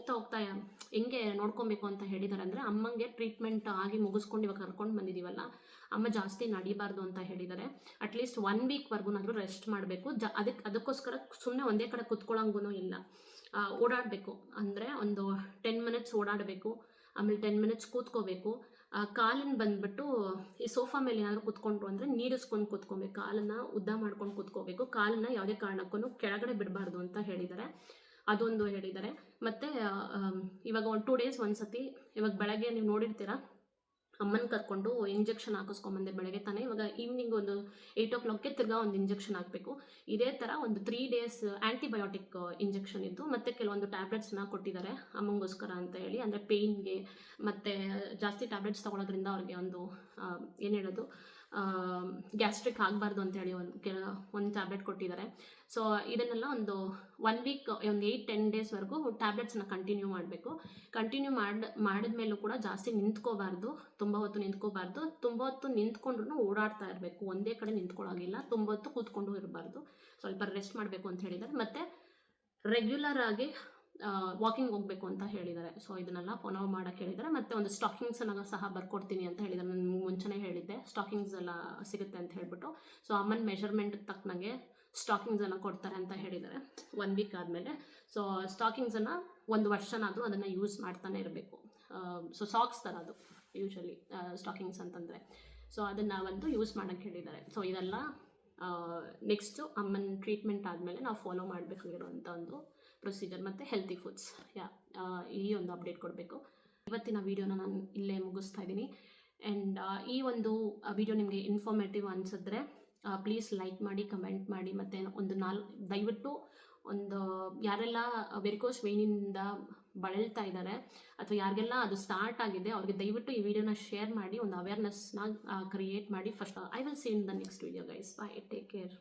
ಹೋಗ್ತಾ ಹೆಂಗೆ ನೋಡ್ಕೊಬೇಕು ಅಂತ ಹೇಳಿದ್ದಾರೆ ಅಂದರೆ, ಅಮ್ಮಂಗೆ ಟ್ರೀಟ್ಮೆಂಟ್ ಆಗಿ ಮುಗಿಸ್ಕೊಂಡು ಇವಾಗ ಕರ್ಕೊಂಡು ಬಂದಿದ್ದೀವಲ್ಲ, ಅಮ್ಮ ಜಾಸ್ತಿ ನಡಿಬಾರ್ದು ಅಂತ ಹೇಳಿದ್ದಾರೆ. ಅಟ್ಲೀಸ್ಟ್ 1 ವೀಕ್ವರೆಗೂ ರೆಸ್ಟ್ ಮಾಡಬೇಕು. ಅದಕ್ಕೋಸ್ಕರ ಸುಮ್ಮನೆ ಒಂದೇ ಕಡೆ ಕುತ್ಕೊಳ್ಳೋಂಗೂ ಇಲ್ಲ, ಓಡಾಡಬೇಕು. ಅಂದರೆ ಒಂದು 10 ಮಿನಿಟ್ಸ್ ಓಡಾಡಬೇಕು, ಆಮೇಲೆ 10 ಮಿನಿಟ್ಸ್ ಕೂತ್ಕೋಬೇಕು. ಕಾಲನ್ನು ಬಂದುಬಿಟ್ಟು ಈ ಸೋಫಾ ಮೇಲೆ ಏನಾದರೂ ಕೂತ್ಕೊಂಡ್ರು ಅಂದರೆ ನೀರಿಸ್ಕೊಂಡು ಕೂತ್ಕೋಬೇಕು, ಕಾಲನ್ನು ಉದ್ದ ಮಾಡ್ಕೊಂಡು ಕೂತ್ಕೋಬೇಕು. ಕಾಲನ್ನು ಯಾವುದೇ ಕಾರಣಕ್ಕೂ ಕೆಳಗಡೆ ಬಿಡಬಾರ್ದು ಅಂತ ಹೇಳಿದ್ದಾರೆ, ಅದೊಂದು ಹೇಳಿದ್ದಾರೆ. ಮತ್ತು ಇವಾಗ 2 ಡೇಸ್ ಒಂದ್ಸತಿ, ಇವಾಗ ಬೆಳಗ್ಗೆ ನೀವು ನೋಡಿರ್ತೀರ, ಅಮ್ಮನ ಕರ್ಕೊಂಡು ಇಂಜೆಕ್ಷನ್ ಹಾಕಿಸ್ಕೊಂಬಂದೆ ಬೆಳಗ್ಗೆ ತಾನೇ. ಇವಾಗ ಈವ್ನಿಂಗ್ ಒಂದು 8 o'clockಗೆ ತಿರ್ಗಾ ಒಂದು ಇಂಜೆಕ್ಷನ್ ಹಾಕಬೇಕು. ಇದೇ ಥರ ಒಂದು 3 days ಆ್ಯಂಟಿಬಯೋಟಿಕ್ ಇಂಜೆಕ್ಷನ್ ಇತ್ತು, ಮತ್ತು ಕೆಲವೊಂದು ಟ್ಯಾಬ್ಲೆಟ್ಸ್ನ ಕೊಟ್ಟಿದ್ದಾರೆ ಅಮ್ಮಂಗೋಸ್ಕರ ಅಂತ ಹೇಳಿ. ಅಂದರೆ ಪೇಯ್ನ್ಗೆ ಮತ್ತು ಜಾಸ್ತಿ ಟ್ಯಾಬ್ಲೆಟ್ಸ್ ತೊಗೊಳೋದ್ರಿಂದ ಅವ್ರಿಗೆ ಒಂದು ಏನು ಹೇಳೋದು, ಗ್ಯಾಸ್ಟ್ರಿಕ್ ಆಗಬಾರ್ದು ಅಂತೇಳಿ ಒಂದು ಟ್ಯಾಬ್ಲೆಟ್ ಕೊಟ್ಟಿದ್ದಾರೆ. ಸೊ ಇದನ್ನೆಲ್ಲ ಒಂದು 1 week, ಒಂದು 8-10 daysವರೆಗೂ ಟ್ಯಾಬ್ಲೆಟ್ಸ್ನ ಕಂಟಿನ್ಯೂ ಮಾಡಬೇಕು. ಕಂಟಿನ್ಯೂ ಮಾಡಿದ್ಮೇಲೂ ಕೂಡ ಜಾಸ್ತಿ ನಿಂತ್ಕೋಬಾರ್ದು, ತುಂಬ ಹೊತ್ತು ನಿಂತ್ಕೋಬಾರ್ದು. ತುಂಬ ಹೊತ್ತು ನಿಂತ್ಕೊಂಡ್ರೂ ಓಡಾಡ್ತಾ ಇರಬೇಕು, ಒಂದೇ ಕಡೆ ನಿಂತ್ಕೊಳ್ಳೋಂಗಿಲ್ಲ. ತುಂಬ ಹೊತ್ತು ಕೂತ್ಕೊಂಡು ಇರಬಾರ್ದು, ಸ್ವಲ್ಪ ರೆಸ್ಟ್ ಮಾಡಬೇಕು ಅಂತ ಹೇಳಿದ್ದಾರೆ. ಮತ್ತು ರೆಗ್ಯುಲರ್ ಆಗಿ ವಾಕಿಂಗ್ ಹೋಗಬೇಕು ಅಂತ ಹೇಳಿದ್ದಾರೆ. ಸೊ ಇದನ್ನೆಲ್ಲ ಫಾಲೋ ಮಾಡೋಕ್ಕೆ ಹೇಳಿದ್ದಾರೆ. ಮತ್ತು ಒಂದು ಸ್ಟಾಕಿಂಗ್ಸನ್ನು ಸಹ ಬರ್ಕೊಡ್ತೀನಿ ಅಂತ ಹೇಳಿದ್ದಾರೆ. ನಾನು ಮುಂಚೆನೇ ಹೇಳಿದ್ದೆ ಸ್ಟಾಕಿಂಗ್ಸ್ ಎಲ್ಲ ಸಿಗುತ್ತೆ ಅಂತ ಹೇಳಿಬಿಟ್ಟು. ಸೊ ಅಮ್ಮನ ಮೆಷರ್ಮೆಂಟ್ಗೆ ತಕ್ಕನಾಗೆ ಸ್ಟಾಕಿಂಗ್ಸನ್ನು ಕೊಡ್ತಾರೆ ಅಂತ ಹೇಳಿದ್ದಾರೆ 1 week ಆದಮೇಲೆ. ಸೊ ಸ್ಟಾಕಿಂಗ್ಸನ್ನು 1 ವರ್ಷನಾದರೂ ಅದನ್ನು ಯೂಸ್ ಮಾಡ್ತಾನೆ ಇರಬೇಕು. ಸೊ ಸಾಕ್ಸ್ ಥರ ಅದು ಯೂಶ್ವಲಿ ಸ್ಟಾಕಿಂಗ್ಸ್ ಅಂತಂದರೆ. ಸೊ ಅದನ್ನು ಒಂದು ಯೂಸ್ ಮಾಡೋಕ್ಕೆ ಹೇಳಿದ್ದಾರೆ. ಸೊ ಇದೆಲ್ಲ ನೆಕ್ಸ್ಟು ಅಮ್ಮನ ಟ್ರೀಟ್ಮೆಂಟ್ ಆದಮೇಲೆ ನಾವು ಫಾಲೋ ಮಾಡಬೇಕಾಗಿರುವಂಥ ಒಂದು ಪ್ರೊಸೀಜರ್ ಮತ್ತು ಹೆಲ್ತಿ ಫುಡ್ಸ್. ಈ ಒಂದು ಅಪ್ಡೇಟ್ ಕೊಡಬೇಕು. ಇವತ್ತಿನ ವೀಡಿಯೋನ ನಾನು ಇಲ್ಲೇ ಮುಗಿಸ್ತಾ ಇದ್ದೀನಿ. ಆ್ಯಂಡ್ ಈ ಒಂದು ವಿಡಿಯೋ ನಿಮಗೆ ಇನ್ಫಾರ್ಮೇಟಿವ್ ಅನಿಸಿದ್ರೆ ಪ್ಲೀಸ್ ಲೈಕ್ ಮಾಡಿ, ಕಮೆಂಟ್ ಮಾಡಿ. ಮತ್ತು ದಯವಿಟ್ಟು ಒಂದು ಯಾರೆಲ್ಲ ವೆರಿಕೋಸ್ ವೇನಿಂದ ಬಳಲ್ತಾ ಇದ್ದಾರೆ ಅಥವಾ ಯಾರಿಗೆಲ್ಲ ಅದು ಸ್ಟಾರ್ಟ್ ಆಗಿದೆ, ಅವ್ರಿಗೆ ದಯವಿಟ್ಟು ಈ ವಿಡಿಯೋನ ಶೇರ್ ಮಾಡಿ, ಒಂದು ಅವೇರ್ನೆಸ್ನ ಕ್ರಿಯೇಟ್ ಮಾಡಿ. First I will see in the next video guys. By, take care.